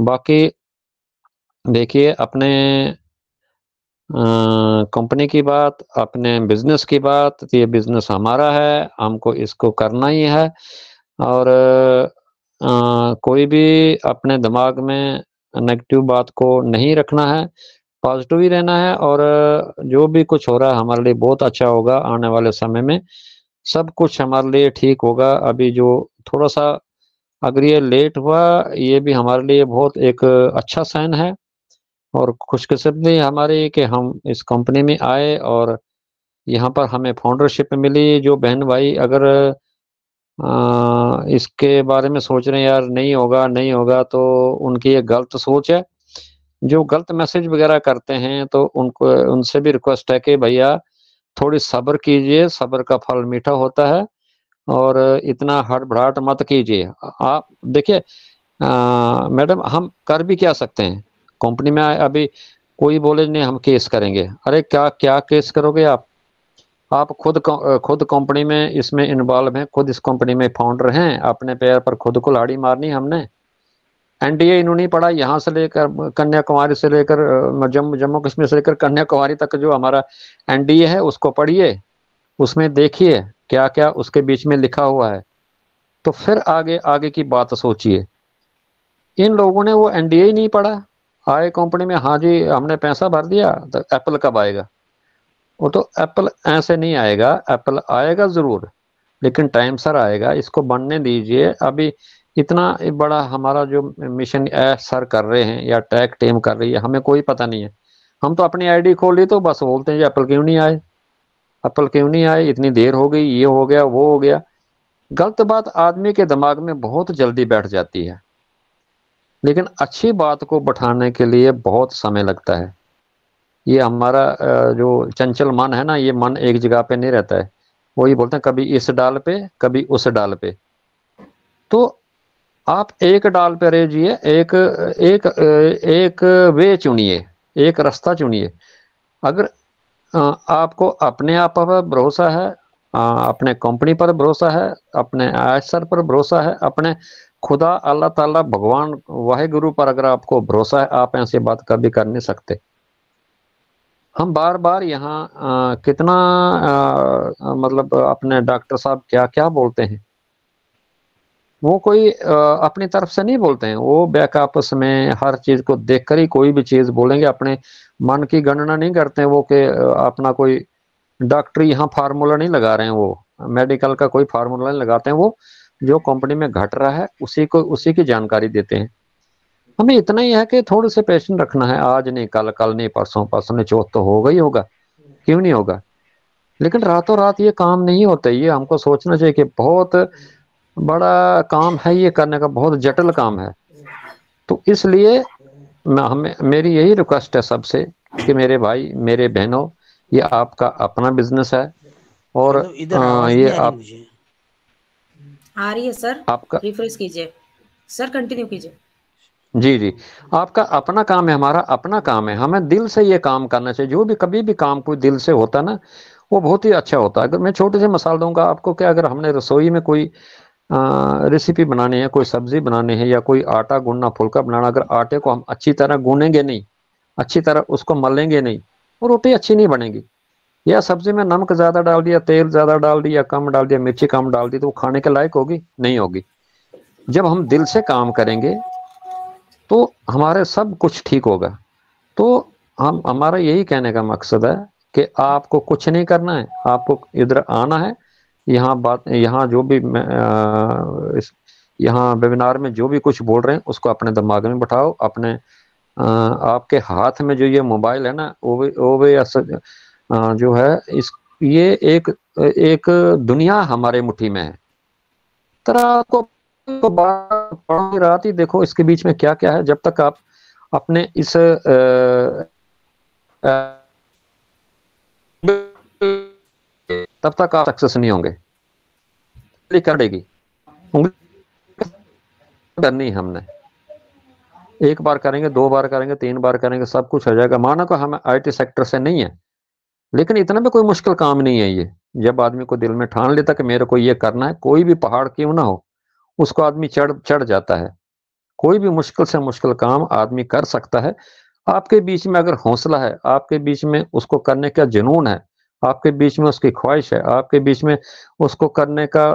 I: बाकी देखिए, अपने कंपनी की बात, अपने बिजनेस की बात, तो ये बिजनेस हमारा है, हमको इसको करना ही है। और कोई भी अपने दिमाग में नेगेटिव बात को नहीं रखना है, पॉजिटिव ही रहना है। और जो भी कुछ हो रहा है हमारे लिए बहुत अच्छा होगा। आने वाले समय में सब कुछ हमारे लिए ठीक होगा। अभी जो थोड़ा-सा अगर ये लेट हुआ, ये भी हमारे लिए बहुत एक अच्छा साइन है और खुशकिस्मती हमारी कि हम इस कंपनी में आए और यहाँ पर हमें फाउंडरशिप मिली। जो बहन-भाई अगर इसके बारे में सोच रहे हैं यार नहीं होगा, नहीं होगा, तो उनकी ये गलत सोच है। जो गलत मैसेज वगैरह करते हैं तो उनको उनसे भी रिक्वेस्ट है कि भैया थोड़ी सब्र कीजिए, सब्र का फल मीठा होता है और इतना हड़बड़ाहट मत कीजिए। आप देखिए मैडम, हम कर भी क्या सकते हैं? कंपनी में आए, अभी कोई बोले नहीं हम केस करेंगे। अरे क्या क्या केस करोगे आप? आप खुद कंपनी में इसमें इन्वॉल्व हैं, खुद इस कंपनी में फाउंडर हैं, अपने पैर पर खुद कुल्हाड़ी मारनी हमने। एनडीए इन्होंने पढ़ा, यहाँ से लेकर कन्याकुमारी से लेकर जम्मू कश्मीर से लेकर कन्याकुमारी तक जो हमारा एनडीए है उसको पढ़िए, उसमें देखिए क्या क्या उसके बीच में लिखा हुआ है, तो फिर आगे आगे की बात सोचिए। इन लोगों ने वो एनडीए ही नहीं पढ़ा, आए कंपनी में, हाँ जी हमने पैसा भर दिया, तो एप्पल कब आएगा? वो तो एप्पल ऐसे नहीं आएगा, एप्पल आएगा जरूर लेकिन टाइम सर आएगा, इसको बनने दीजिए। अभी इतना बड़ा हमारा जो मिशन सर कर रहे हैं या टैग टीम कर रही है, हमें कोई पता नहीं है। हम तो अपनी आईडी खोल ली तो बस बोलते हैं जी एप्पल क्यों नहीं आए, एप्पल क्यों नहीं आए, इतनी देर हो गई, ये हो गया वो हो गया। गलत बात आदमी के दिमाग में बहुत जल्दी बैठ जाती है, लेकिन अच्छी बात को बैठाने के लिए बहुत समय लगता है। ये हमारा जो चंचल मन है ना, ये मन एक जगह पे नहीं रहता है। वही बोलते हैं कभी इस डाल पे कभी उस डाल पे। तो आप एक डाल पे रहिए, एक एक एक वे चुनिए, एक रास्ता चुनिए। अगर आपको अपने आप पर भरोसा है, अपने कंपनी पर भरोसा है, अपने आयसर पर भरोसा है, अपने खुदा अल्लाह ताला भगवान वाहिगुरु पर अगर आपको भरोसा है, आप ऐसी बात कभी कर नहीं सकते। हम बार बार यहाँ कितना मतलब अपने डॉक्टर साहब क्या क्या बोलते हैं, वो कोई अपनी तरफ से नहीं बोलते हैं, वो बैक आपस में हर चीज को देखकर ही कोई भी चीज बोलेंगे, अपने मन की गणना नहीं करते हैं वो कि अपना कोई डॉक्टर यहाँ फार्मूला नहीं लगा रहे हैं, वो मेडिकल का कोई फार्मूला नहीं लगाते हैं, वो जो कंपनी में घट रहा है उसी की जानकारी देते हैं। हमें इतना ही है कि थोड़े से पेशेंट रखना है, आज नहीं कल, कल नहीं परसों, परसों नहीं चौथ तो होगा ही होगा, क्यों नहीं होगा। लेकिन रातों रात ये काम नहीं होता, ये हमको सोचना चाहिए कि बहुत बड़ा काम है, ये करने का बहुत जटिल काम है। तो इसलिए मेरी यही रिक्वेस्ट है सबसे कि मेरे भाई मेरे बहनों, ये आपका अपना बिजनेस है और ये आप
A: आ रही है सर,
I: आपका
A: रिफ्रेश कीजिए सर, कंटिन्यू कीजिए।
I: जी जी, आपका अपना काम है, हमारा अपना काम है, हमें दिल से ये काम करना चाहिए। जो भी कभी भी काम कोई दिल से होता है ना, वो बहुत ही अच्छा होता है। अगर मैं छोटे से मिसाल दूंगा आपको, क्या अगर हमने रसोई में कोई रेसिपी बनानी है, कोई सब्जी बनानी है या कोई आटा गूंदना, फुल्का बनाना, अगर आटे को हम अच्छी तरह गूनेंगे नहीं, अच्छी तरह उसको मलेंगे नहीं, वो रोटी अच्छी नहीं बनेगी। या सब्जी में नमक ज्यादा डाल दिया, तेल ज्यादा डाल दिया, कम डाल दिया, मिर्ची कम डाल दी, तो वो खाने के लायक होगी? नहीं होगी। जब हम दिल से काम करेंगे तो हमारे सब कुछ ठीक होगा। तो हमारा यही कहने का मकसद है कि आपको कुछ नहीं करना है, आपको इधर आना है, यहाँ जो भी यहाँ वेबिनार में जो भी कुछ बोल रहे हैं उसको अपने दिमाग में बैठाओ। अपने आपके हाथ में जो ये मोबाइल है ना, वो जो है ये एक दुनिया हमारे मुट्ठी में है। तरह आपको रात ही देखो इसके बीच में क्या क्या है। जब तक आप अपने इस तब तक आप सक्सेस नहीं होंगे। करेगी करनी हमने, एक बार करेंगे, दो बार करेंगे, तीन बार करेंगे, सब कुछ हो जाएगा। मानो कि हम आईटी सेक्टर से नहीं है, लेकिन इतना भी कोई मुश्किल काम नहीं है ये। जब आदमी को दिल में ठान लेता कि मेरे को ये करना है, कोई भी पहाड़ क्यों ना हो उसको आदमी चढ़ जाता है। कोई भी मुश्किल से मुश्किल काम आदमी कर सकता है आपके बीच में अगर हौसला है, आपके बीच में उसको करने का जुनून है, आपके बीच में उसकी ख्वाहिश है, आपके बीच में उसको करने का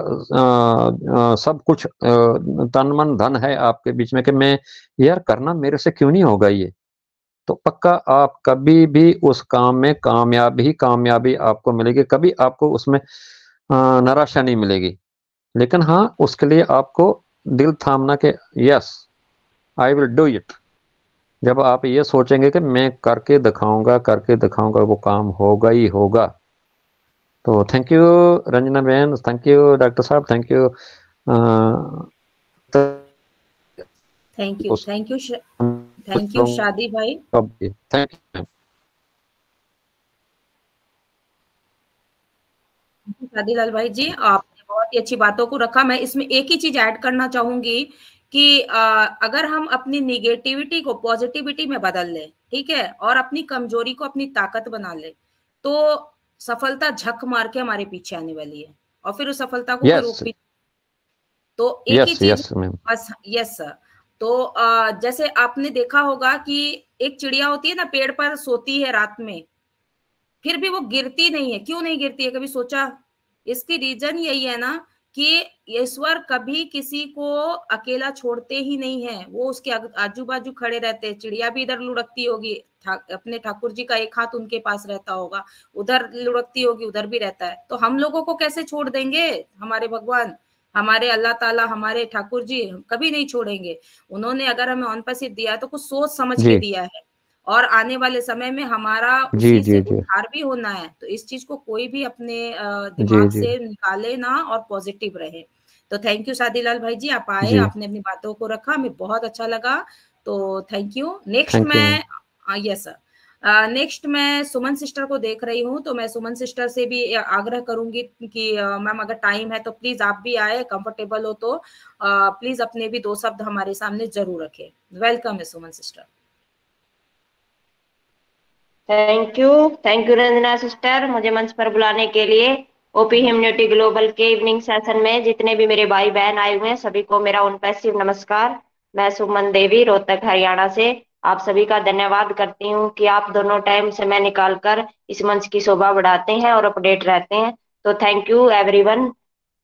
I: सब कुछ तन मन धन है आपके बीच में कि मैं यार करना मेरे से क्यों नहीं होगा ये, तो पक्का आप कभी भी उस काम में कामयाबी आपको मिलेगी, कभी आपको उसमें निराशा नहीं मिलेगी। लेकिन हाँ, उसके लिए आपको दिल थामना के yes I will do it. जब आप ये सोचेंगे कि मैं करके दिखाऊंगा, वो काम होगा ही होगा। तो थैंक यू रंजना बहन, थैंक यू डॉक्टर साहब, थैंक यू
A: शादी भाई।
I: थैंक यू
A: शादीलाल भाई जी, आपने बहुत ही अच्छी बातों को रखा। मैं इसमें एक ही चीज ऐड करना चाहूंगी कि अगर हम अपनी निगेटिविटी को पॉजिटिविटी में बदल ले, ठीक है, और अपनी कमजोरी को अपनी ताकत बना ले, तो सफलता झक मार के हमारे पीछे आने वाली है और फिर उस सफलता को कोई रोक भी। तो एक ही चीज बस, यस सर। तो जैसे आपने देखा होगा कि एक चिड़िया होती है ना, पेड़ पर सोती है रात में, फिर भी वो गिरती नहीं है। क्यों नहीं गिरती है, कभी सोचा? इसकी रीजन यही है ना कि ईश्वर कभी किसी को अकेला छोड़ते ही नहीं है, वो उसके आजू बाजू खड़े रहते हैं। चिड़िया भी इधर लुढ़कती होगी, अपने ठाकुर जी का एक हाथ उनके पास रहता होगा, उधर लुढ़कती होगी, उधर भी रहता है। तो हम लोगों को कैसे छोड़ देंगे? हमारे भगवान, हमारे अल्लाह ताला, हमारे ठाकुर जी कभी नहीं छोड़ेंगे। उन्होंने अगर हमें ऑन पैसिव दिया है तो कुछ सोच समझ के दिया है, और आने वाले समय में हमारा उसी से उद्धार भी होना है। तो इस चीज को कोई भी अपने दिमाग से निकाले ना और पॉजिटिव रहे। तो थैंक यू शादीलाल भाई जी, आप आए, आपने अपनी बातों को रखा, हमें बहुत अच्छा लगा। तो थैंक यू। नेक्स्ट मैं यस सर, नेक्स्ट मैं सुमन सिस्टर को देख रही हूँ। तो मैं सुमन सिस्टर से भी आग्रह करूंगी कि मैम अगर टाइम है तो प्लीज आप भी आए, कंफर्टेबल हो तो प्लीज अपने भी 2 शब्द हमारे सामने जरूर रखें। वेलकम है Suman sister.
J: Thank you Ranjana sister, मुझे मंच पर बुलाने के लिए। ओपी ह्यूमैनिटी ग्लोबल के इवनिंग सेशन में जितने भी मेरे भाई बहन आए हुए हैं, सभी को मेरा उन पैसिव नमस्कार। मैं सुमन देवी, रोहतक हरियाणा से आप सभी का धन्यवाद करती हूँ कि आप दोनों टाइम समय निकालकर इस मंच की शोभा बढ़ाते हैं और अपडेट रहते हैं। तो थैंक यू एवरीवन।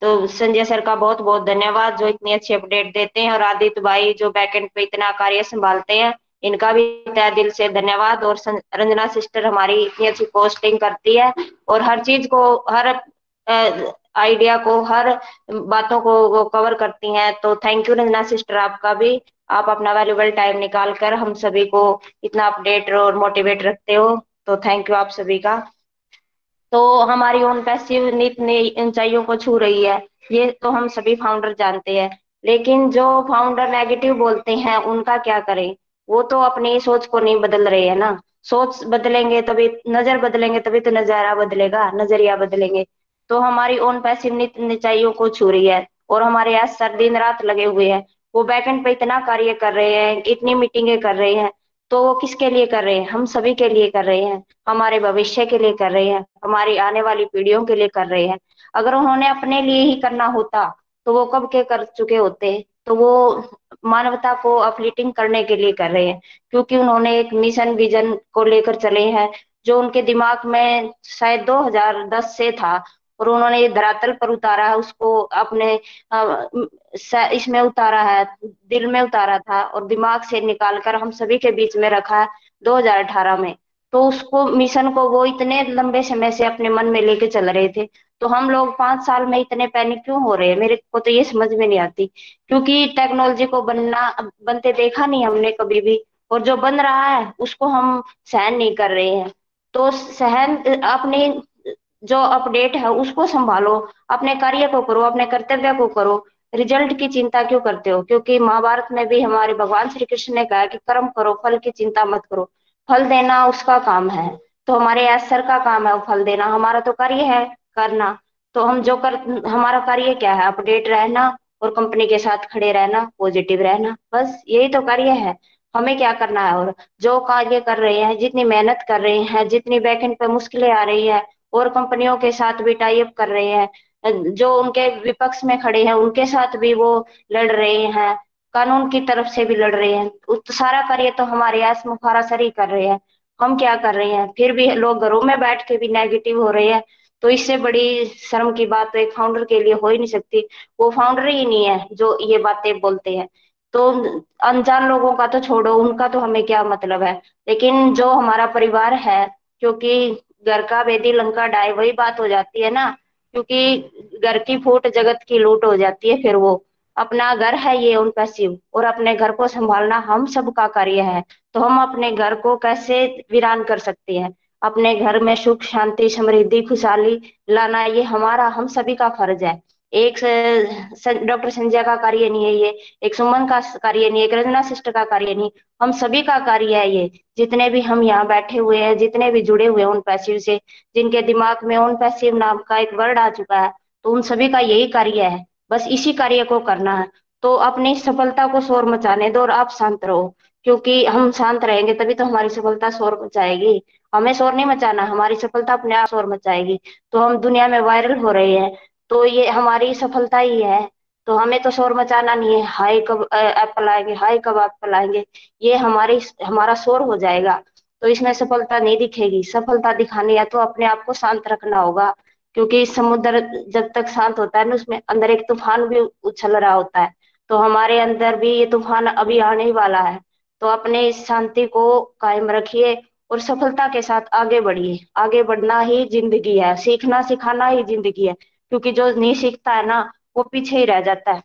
J: तो संजय सर का बहुत बहुत धन्यवाद जो इतनी अच्छी अपडेट देते हैं, और आदित्य भाई जो बैकएंड पे इतना कार्य संभालते हैं, इनका भी तहे दिल से धन्यवाद। और रंजना सिस्टर हमारी इतनी अच्छी पोस्टिंग करती है और हर चीज को, हर आइडिया को, हर बातों को कवर करती हैं। तो थैंक यू रंजना सिस्टर, आपका भी। आप अपना वैल्यूबल टाइम निकाल कर हम सभी को इतना अपडेट और मोटिवेट रखते हो, तो थैंक यू आप सभी का। तो हमारी ओन पैसिव नित नई ऊंचाइयों को छू रही है, ये तो हम सभी फाउंडर जानते हैं। लेकिन जो फाउंडर नेगेटिव बोलते हैं उनका क्या करें? वो तो अपनी सोच को नहीं बदल रहे हैं ना। सोच बदलेंगे तभी, नजर बदलेंगे तभी तो नजारा बदलेगा, नजरिया बदलेंगे। तो हमारी ओन पैसिव नित ऊंचाइयों को छू रही है और हमारे आज सर दिन रात लगे हुए हैं। वो बैकएंड पे इतना कार्य कर रहे हैं, इतनी मीटिंगें कर रहे हैं। तो वो किसके लिए कर रहे हैं? हम सभी के लिए कर रहे हैं, हमारे भविष्य के लिए कर रहे हैं, हमारी आने वाली पीढ़ियों के लिए कर रहे हैं। अगर उन्होंने अपने लिए ही करना होता तो वो कब के कर चुके होते। तो वो मानवता को अपलिफ्टिंग करने के लिए कर रहे हैं, क्योंकि उन्होंने एक मिशन विजन को लेकर चले हैं जो उनके दिमाग में शायद 2010 से था, और उन्होंने ये धरातल पर उतारा है, उसको अपने इसमें उतारा है, दिल में उतारा था और दिमाग से निकालकर हम सभी के बीच में रखा है 2018 में। तो उसको मिशन को वो इतने लंबे समय से अपने मन में लेके चल रहे थे। तो हम लोग 5 साल में इतने पैनिक क्यों हो रहे हैं? मेरे को तो ये समझ में नहीं आती, क्योंकि टेक्नोलॉजी को बनते देखा नहीं हमने कभी भी, और जो बन रहा है उसको हम सहन नहीं कर रहे हैं। तो सहन, अपने जो अपडेट है उसको संभालो, अपने कार्य को करो, अपने कर्तव्य को करो। रिजल्ट की चिंता क्यों करते हो? क्योंकि महाभारत में भी हमारे भगवान श्री कृष्ण ने कहा कि कर्म करो, फल की चिंता मत करो। फल देना उसका काम है, तो हमारे सर का काम है वो फल देना, हमारा तो कार्य है करना। तो हम जो हमारा कार्य क्या है? अपडेट रहना और कंपनी के साथ खड़े रहना, पॉजिटिव रहना, बस यही तो कार्य है। हमें क्या करना है? और जो कार्य कर रहे हैं, जितनी मेहनत कर रहे हैं, जितनी बैकएंड पे मुश्किलें आ रही है, और कंपनियों के साथ भी टाई अप कर रहे हैं, जो उनके विपक्ष में खड़े हैं उनके साथ भी वो लड़ रहे हैं, कानून की तरफ से भी लड़ रहे हैं। तो सारा कार्य तो हमारे एस मुखारा सर ही कर रहे हैं, हम क्या कर रहे हैं? फिर भी लोग घरों में बैठ के भी नेगेटिव हो रहे हैं। तो इससे बड़ी शर्म की बात तो एक फाउंडर के लिए हो ही नहीं सकती। वो फाउंडर ही नहीं है जो ये बातें बोलते हैं। तो अनजान लोगों का तो छोड़ो, उनका तो हमें क्या मतलब है, लेकिन जो हमारा परिवार है, क्योंकि घर का वेदी लंका ढाई वही बात हो जाती है ना, क्योंकि घर की फूट जगत की लूट हो जाती है। फिर वो अपना घर है ये उन पैसिव, और अपने घर को संभालना हम सबका कार्य है। तो हम अपने घर को कैसे वीरान कर सकते हैं? अपने घर में सुख शांति समृद्धि खुशहाली लाना ये हमारा हम सभी का फर्ज है। एक डॉक्टर संजय का कार्य नहीं है ये, एक सुमन का कार्य नहीं है, एक रंजना सिस्टर का कार्य नहीं, हम सभी का कार्य है ये। जितने भी हम यहाँ बैठे हुए हैं, जितने भी जुड़े हुए हैं उन पैसिव से, जिनके दिमाग में उन पैसिव नाम का एक वर्ड आ चुका है, तो उन सभी का यही कार्य है, बस इसी कार्य को करना है। तो अपनी सफलता को शोर मचाने दो और आप शांत रहो, क्योंकि हम शांत रहेंगे तभी तो हमारी सफलता शोर मचाएगी। हमें शोर नहीं मचाना, हमारी सफलता अपने आप शोर मचाएगी। तो हम दुनिया में वायरल हो रहे हैं, तो ये हमारी सफलता ही है। तो हमें तो शोर मचाना नहीं है, हाय कब एप्पल आएंगे, हाय कब एप्पल आएंगे, ये हमारा शोर हो जाएगा। तो इसमें सफलता नहीं दिखेगी। सफलता दिखानी है तो अपने आप को शांत रखना होगा, क्योंकि समुद्र जब तक शांत होता है ना, उसमें अंदर एक तूफान भी उछल रहा होता है। तो हमारे अंदर भी ये तूफान अभी आने ही वाला है। तो अपने इस शांति को कायम रखिए और सफलता के साथ आगे बढ़िए। आगे बढ़ना ही जिंदगी है, सीखना सिखाना ही जिंदगी है, क्योंकि जो नहीं सीखता है ना, वो पीछे ही रह जाता है।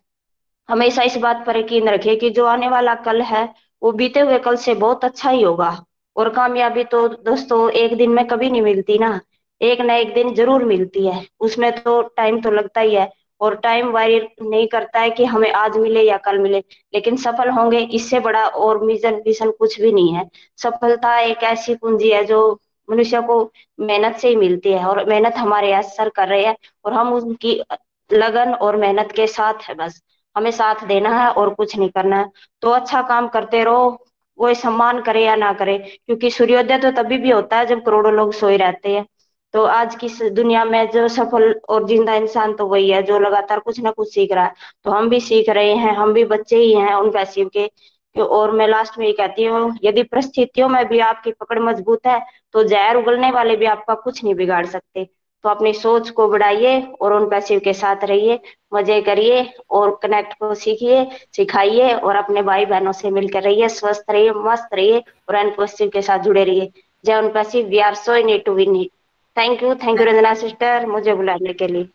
J: हमेशा इस बात पर यकीन रखिए कि जो आने वाला कल है वो बीते हुए कल से बहुत अच्छा ही होगा। और कामयाबी तो दोस्तों एक दिन में कभी नहीं मिलती ना, एक ना एक दिन जरूर मिलती है, उसमें तो टाइम तो लगता ही है। और टाइम वारी नहीं करता है कि हमें आज मिले या कल मिले, लेकिन सफल होंगे इससे बड़ा और मिशन विशन कुछ भी नहीं है। सफलता एक ऐसी पूंजी है जो मनुष्य को मेहनत से ही मिलती है, और मेहनत हमारे यहाँ सर कर रहे हैं, और हम उनकी लगन और मेहनत के साथ है। बस हमें साथ देना है और कुछ नहीं करना है। तो अच्छा काम करते रहो, कोई सम्मान करे या ना करे, क्योंकि सूर्योदय तो तभी भी होता है जब करोड़ों लोग सोए रहते हैं। तो आज की इस दुनिया में जो सफल और जिंदा इंसान तो वही है जो लगातार कुछ ना कुछ सीख रहा है। तो हम भी सीख रहे हैं, हम भी बच्चे ही हैं उन पैसिव के। और मैं लास्ट में ये कहती हूँ, यदि परिस्थितियों में भी आपकी पकड़ मजबूत है तो जहर उगलने वाले भी आपका कुछ नहीं बिगाड़ सकते। तो अपनी सोच को बढ़ाइए और उन पैसिव के साथ रहिए, मजे करिए और कनेक्ट को सीखिए, सिखाइए, और अपने भाई बहनों से मिलकर रहिए, स्वस्थ रहिए, मस्त रहिए, और एन पैसिव के साथ जुड़े रहिए। जय उन पैसिव, we are so need to win it. Thank you Ranjana sister मुझे बुलाने के लिए।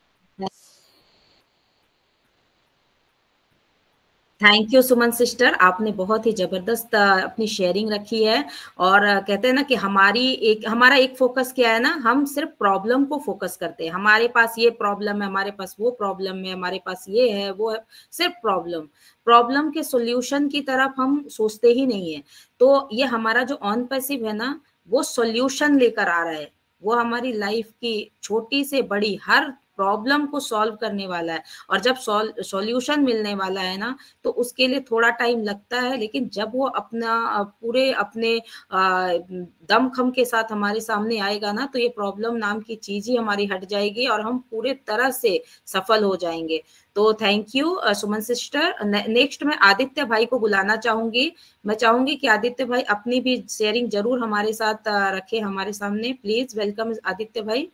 A: थैंक यू सुमन सिस्टर, आपने बहुत ही जबरदस्त अपनी शेयरिंग रखी है। और कहते हैं ना कि हमारा एक फोकस क्या है ना, हम सिर्फ प्रॉब्लम को फोकस करते हैं। हमारे पास ये प्रॉब्लम है, हमारे पास वो प्रॉब्लम है, हमारे पास ये है वो है, सिर्फ प्रॉब्लम के सॉल्यूशन की तरफ हम सोचते ही नहीं है। तो ये हमारा जो ऑन पैसिव है ना, वो सॉल्यूशन लेकर आ रहा है। वो हमारी लाइफ की छोटी से बड़ी हर प्रॉब्लम को सॉल्व करने वाला है। और जब सॉल्यूशन मिलने वाला है ना, तो उसके लिए थोड़ा टाइम लगता है, लेकिन जब वो पूरे अपने दमखम के साथ हमारे सामने आएगा ना, तो ये प्रॉब्लम नाम की चीज ही हमारी हट जाएगी और हम पूरे तरह से सफल हो जाएंगे। तो thank you Suman sister. Next मैं आदित्य भाई को बुलाना चाहूंगी। मैं चाहूंगी कि आदित्य भाई अपनी भी शेयरिंग जरूर हमारे साथ रखे हमारे सामने। प्लीज वेलकम आदित्य भाई।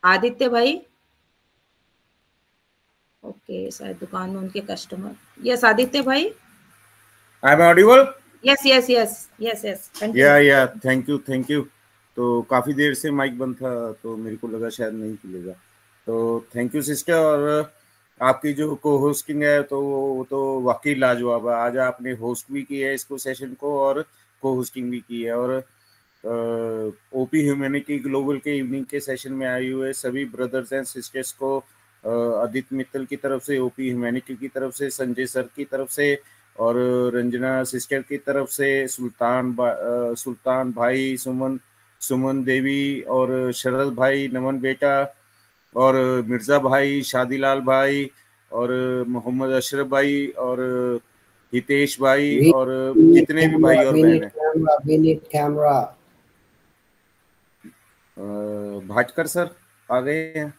A: आदित्य भाई, ओके, शायद दुकान में उनके कस्टमर। यस आदित्य भाई,
C: I am audible?
A: Yes yes yes yes yes,
C: या थैंक यू। तो काफी देर से माइक बंद था, तो मेरे को लगा शायद नहीं खुलेगा। तो थैंक यू सिस्टर। और आपकी जो को होस्टिंग है तो वो तो वाकई लाजवाब है। आज आपने होस्ट भी की है इसको सेशन को, और को होस्टिंग भी की है। और ओपी ह्यूमैनिटी ग्लोबल के इवनिंग के सेशन में आए हुए सभी ब्रदर्स एंड सिस्टर्स को, आदित्य मित्तल की तरफ से, ओपी ह्यूमैनिटी की तरफ से, संजय सर की तरफ से, और रंजना सिस्टर की तरफ से, सुल्तान भाई, सुमन देवी, और शरद भाई, नमन बेटा, और मिर्जा भाई, शादीलाल भाई, और मोहम्मद अशरफ भाई, और हितेश भाई, और जितने भी भाई और बहन हैं। भाटकर सर आ गए हैं।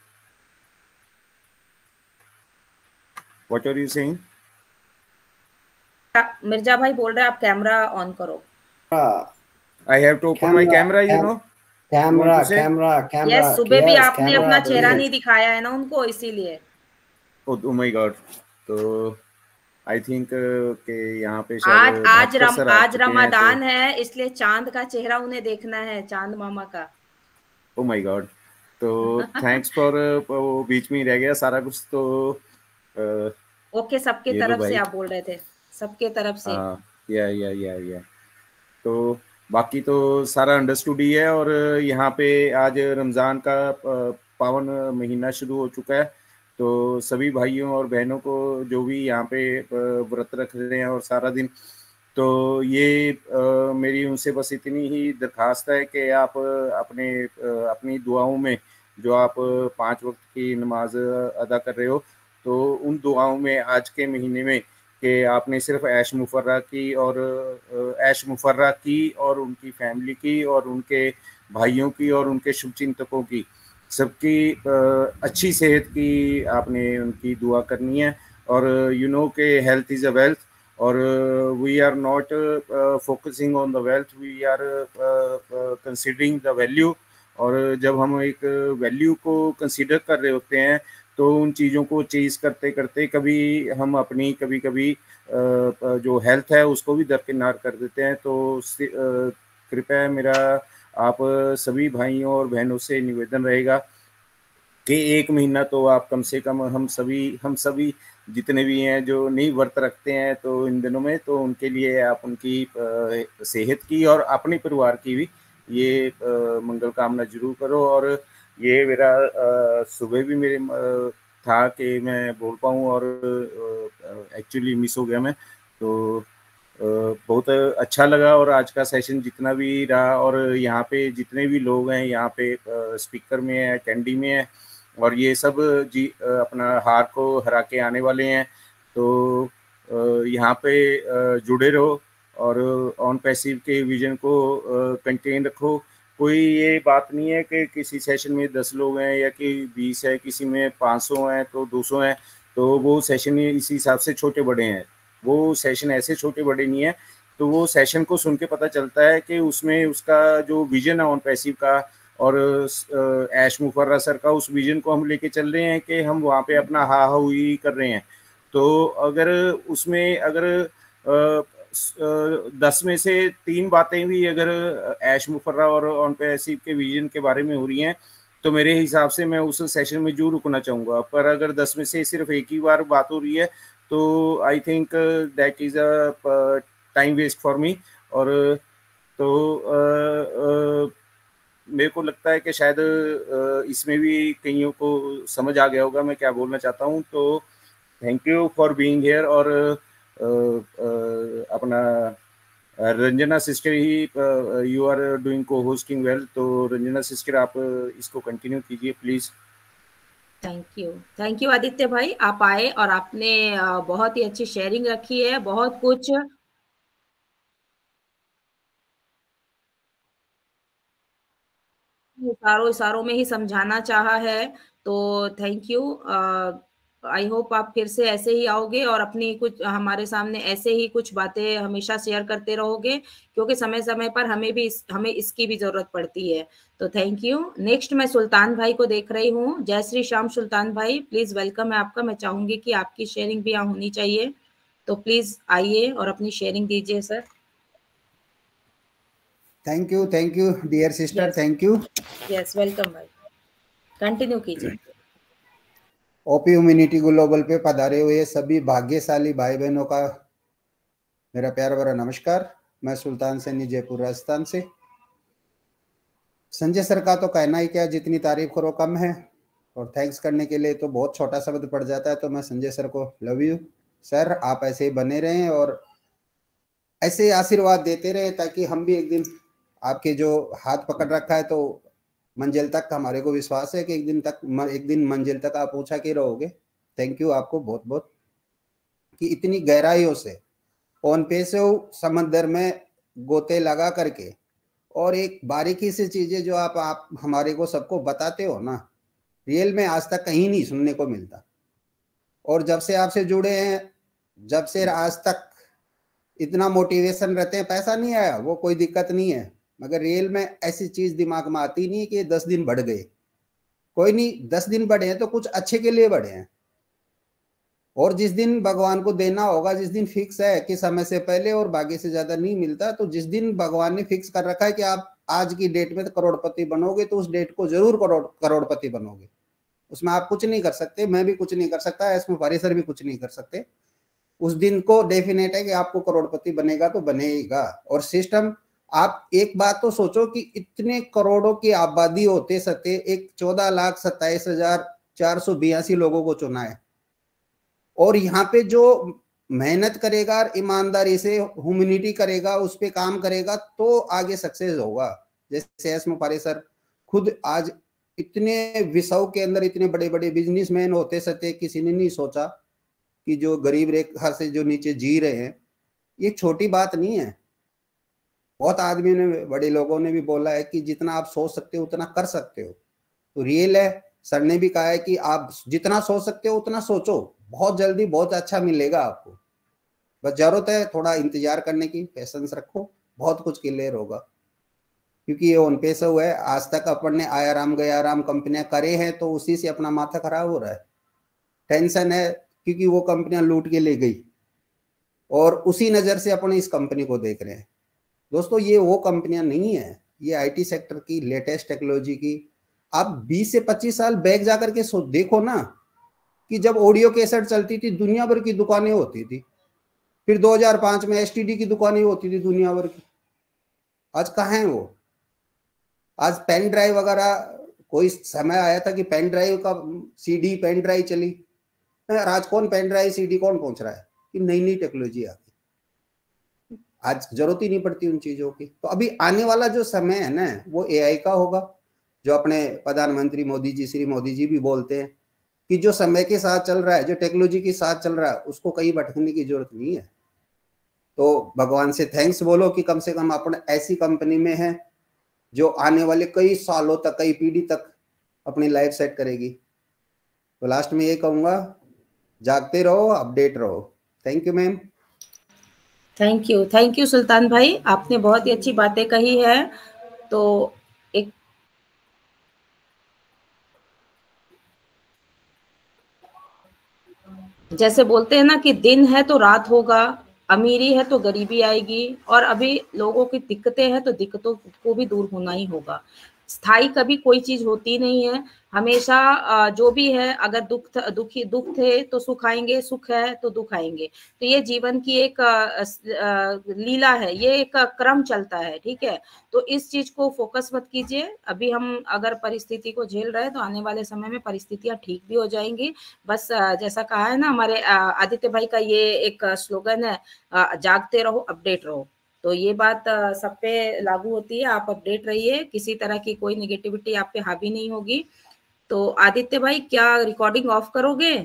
C: What are you saying?
A: Mirza भाई बोल रहे हैं आप कैमरा ऑन करो।
C: I have to open my camera, you know.
G: Camera
A: yes, सुबह भी आपने अपना चेहरा नहीं दिखाया है ना उनको, इसीलिए।
C: Oh my God. तो आई थिंक कि यहाँ पे शायद
A: आज रमजान है, इसलिए चांद का चेहरा उन्हें देखना है, चांद मामा का।
C: Oh my God. तो थैंक्स फॉर, वो बीच में रह गया सारा कुछ। तो
A: ओके, सबके तरफ से आप बोल रहे थे, सबके तरफ से।
C: या तो बाकी तो सारा अंडरस्टूड ही है। और यहाँ पे आज रमज़ान का पावन महीना शुरू हो चुका है। तो सभी भाइयों और बहनों को जो भी यहाँ पे व्रत रख रहे हैं और सारा दिन, तो ये मेरी उनसे बस इतनी ही दरखास्त है कि आप अपनी दुआओं में जो आप 5 वक्त की नमाज अदा कर रहे हो, तो उन दुआओं में आज के महीने में कि आपने सिर्फ ऐश मुफर्रा की और उनकी फैमिली की और उनके भाइयों की और उनके शुभचिंतकों की, सबकी अच्छी सेहत की आपने उनकी दुआ करनी है। और यू नो के हेल्थ इज़ अ वेल्थ, और we are not focusing on the wealth, we are considering the value. और जब हम एक वैल्यू को कंसिडर कर रहे होते हैं तो उन चीज़ों को चेज़ करते करते कभी हम अपनी कभी जो हेल्थ है उसको भी दरकिनार कर देते हैं। तो कृपया मेरा आप सभी भाइयों और बहनों से निवेदन रहेगा कि 1 महीना तो आप कम से कम हम सभी जितने भी हैं जो नहीं व्रत रखते हैं तो इन दिनों में, तो उनके लिए आप उनकी सेहत की और अपने परिवार की भी ये मंगल कामना जरूर करो। और ये मेरा सुबह भी मेरे था कि मैं बोल पाऊँ और एक्चुअली मिस हो गया मैं। तो बहुत अच्छा लगा। और आज का सेशन जितना भी रहा, और यहाँ पे जितने भी लोग हैं यहाँ पे स्पीकर में है, कैंडी में है, और ये सब जी अपना हार को हरा के आने वाले हैं। तो यहाँ पे जुड़े रहो और ऑन पैसिव के विजन को कंटेन रखो। कोई ये बात नहीं है कि किसी सेशन में 10 लोग हैं या कि 20 है, किसी में 500 हैं तो 200 हैं, तो वो सेशन इसी हिसाब से छोटे बड़े हैं। वो सेशन ऐसे छोटे बड़े नहीं है। तो वो सेशन को सुन के पता चलता है कि उसमें उसका जो विजन है ऑन पैसिव का और ऐश मुफर्रा सर का, उस विजन को हम लेके चल रहे हैं कि हम वहाँ पे अपना हा हुई कर रहे हैं। तो अगर उसमें 10 में से 3 बातें भी अगर ऐश मुफर्रा और ऑन पैसिव के विजन के बारे में हो रही हैं तो मेरे हिसाब से मैं उस सेशन में जरूर रुकना चाहूँगा। पर अगर 10 में से सिर्फ एक ही बार बात हो रही है तो I think that is a time waste for me. और तो मेरे को लगता है कि शायद इसमें भी कईयों को समझ आ गया होगा मैं क्या बोलना चाहता हूँ। तो thank you for being here. और अपना रंजना सिस्टर ही यू आर डूइंग को होस्टिंग वेल। तो रंजना सिस्टर आप इसको कंटिन्यू कीजिए प्लीज।
A: थैंक यू आदित्य भाई, आप आए और आपने बहुत ही अच्छी शेयरिंग रखी है, बहुत कुछ इशारों में ही समझाना चाहा है। तो थैंक यू। आई होप आप फिर से ऐसे ही आओगे और अपनी कुछ हमारे सामने ऐसे ही कुछ बातें हमेशा शेयर करते रहोगे, क्योंकि समय समय पर हमें इसकी भी जरूरत पड़ती है। तो थैंक यू। नेक्स्ट मैं सुल्तान भाई को देख रही हूँ। जय श्री श्याम सुल्तान भाई, प्लीज वेलकम है आपका। मैं चाहूंगी कि आपकी शेयरिंग भी यहाँ होनी चाहिए, तो प्लीज आइए और अपनी शेयरिंग दीजिए sir.
K: Thank you dear sister, thank you.
A: Yes welcome भाई, कंटिन्यू कीजिए।
K: ओपी ह्यूमैनिटी ग्लोबल पे पधारे हुए सभी भाग्यशाली भाई बहनों का मेरा प्यार भरा नमस्कार। मैं सुल्तान सैनी, जयपुर राजस्थान से। संजय सर का तो कहना ही क्या, जितनी तारीफ करो कम है, और थैंक्स करने के लिए तो बहुत छोटा शब्द पड़ जाता है। तो मैं संजय सर को लव यू सर, आप ऐसे ही बने रहें और ऐसे ही आशीर्वाद देते रहे, ताकि हम भी एक दिन आपके जो हाथ पकड़ रखा है तो मंजिल तक हमारे को विश्वास है कि एक दिन मंजिल तक आप पहुंचा के रहोगे। थैंक यू आपको बहुत बहुत, कि इतनी गहराइयों से ऑन पैसिव समंदर में गोते लगा करके और एक बारीकी से चीजें जो आप हमारे को सबको बताते हो ना, रियल में आज तक कहीं नहीं सुनने को मिलता। और जब से आपसे जुड़े हैं, जब से आज तक इतना मोटिवेशन रहते हैं, पैसा नहीं आया वो कोई दिक्कत नहीं है, मगर रियल में ऐसी चीज दिमाग में आती नहीं कि 10 दिन बढ़ गए। कोई नहीं, 10 दिन बढ़े हैं तो कुछ अच्छे के लिए बढ़े हैं, और जिस दिन भगवान को देना होगा, जिस दिन फिक्स है कि समय से पहले और भाग्य से ज्यादा नहीं मिलता, तो जिस दिन भगवान ने फिक्स कर रखा है कि आप आज की डेट में करोड़पति बनोगे, तो उस डेट को जरूर करोड़पति बनोगे। उसमें आप कुछ नहीं कर सकते, मैं भी कुछ नहीं कर सकता, इसमें परिसर भी कुछ नहीं कर सकते। उस दिन को डेफिनेट है कि आपको करोड़पति बनेगा तो बनेगा। और सिस्टम, आप एक बात तो सोचो कि इतने करोड़ों की आबादी होते सत्य एक 14,27,482 लोगों को चुना है, और यहाँ पे जो मेहनत करेगा और ईमानदारी से ह्यूमैनिटी करेगा, उस पे काम करेगा, तो आगे सक्सेस होगा। जैसे एस मुफारी सर खुद आज इतने विश्व के अंदर इतने बड़े बड़े बिजनेसमैन होते सत्य किसी ने नहीं सोचा कि जो गरीब रेखा से जो नीचे जी रहे हैं, ये छोटी बात नहीं है। बहुत आदमी ने, बड़े लोगों ने भी बोला है कि जितना आप सोच सकते हो उतना कर सकते हो, तो रियल है। सर ने भी कहा है कि आप जितना सोच सकते हो उतना सोचो, बहुत जल्दी बहुत अच्छा मिलेगा आपको। बस जरूरत है थोड़ा इंतजार करने की, पेशेंस रखो, बहुत कुछ क्लियर होगा। क्योंकि ये ऑन पेस हुआ है, आज तक अपन ने आया राम गया राम कंपनियां करे हैं, तो उसी से अपना माथा खराब हो रहा है। टेंशन है क्योंकि वो कंपनियां लूट के ले गई, और उसी नजर से अपन इस कंपनी को देख रहे हैं। दोस्तों ये वो कंपनियां नहीं है, ये आईटी सेक्टर की लेटेस्ट टेक्नोलॉजी की। आप 20 से 25 साल बैक जाकर के देखो ना, कि जब ऑडियो कैसेट चलती थी दुनिया भर की दुकानें होती थी, फिर 2005 में एसटीडी की दुकानें होती थी दुनिया भर की। आज कहाँ है वो? आज पेन ड्राइव वगैरह, कोई समय आया था कि पेन ड्राइव का सीडी पेन ड्राइव चली, आज कौन पेन ड्राइव सीडी कौन पहुंच रहा है? कि नई नई टेक्नोलॉजी आ गई, आज जरूरत ही नहीं पड़ती उन चीजों की। तो अभी आने वाला जो समय है ना, वो एआई का होगा, जो अपने प्रधानमंत्री मोदी जी, श्री मोदी जी भी बोलते हैं कि जो समय के साथ चल रहा है, जो टेक्नोलॉजी के साथ चल रहा है, उसको कहीं भटकने की जरूरत नहीं है। तो भगवान से थैंक्स बोलो कि कम से कम अपन ऐसी कंपनी में है जो आने वाले कई सालों तक, कई पीढ़ी तक अपनी लाइफ सेट करेगी। तो लास्ट में ये कहूंगा, जागते रहो, अपडेट रहो। Thank you ma'am.
A: Thank you Sultan भाई, आपने बहुत ही अच्छी बातें कही है। तो एक जैसे बोलते हैं ना कि दिन है तो रात होगा, अमीरी है तो गरीबी आएगी, और अभी लोगों की दिक्कतें हैं तो दिक्कतों को भी दूर होना ही होगा। स्थायी कभी कोई चीज होती नहीं है, हमेशा जो भी है, अगर दुख थे तो सुख आएंगे, सुख है तो दुख आएंगे। तो ये जीवन की एक लीला है, ये एक क्रम चलता है, ठीक है। तो इस चीज को फोकस मत कीजिए। अभी हम अगर परिस्थिति को झेल रहे हैं तो आने वाले समय में परिस्थितियां ठीक भी हो जाएंगी। बस जैसा कहा है ना हमारे आदित्य भाई का, ये एक स्लोगन है, जागते रहो अपडेट रहो। तो ये बात सब पे लागू होती है। आप अपडेट रहिए, किसी तरह की कोई नेगेटिविटी आप पे हावी नहीं होगी। तो आदित्य भाई क्या रिकॉर्डिंग ऑफ करोगे?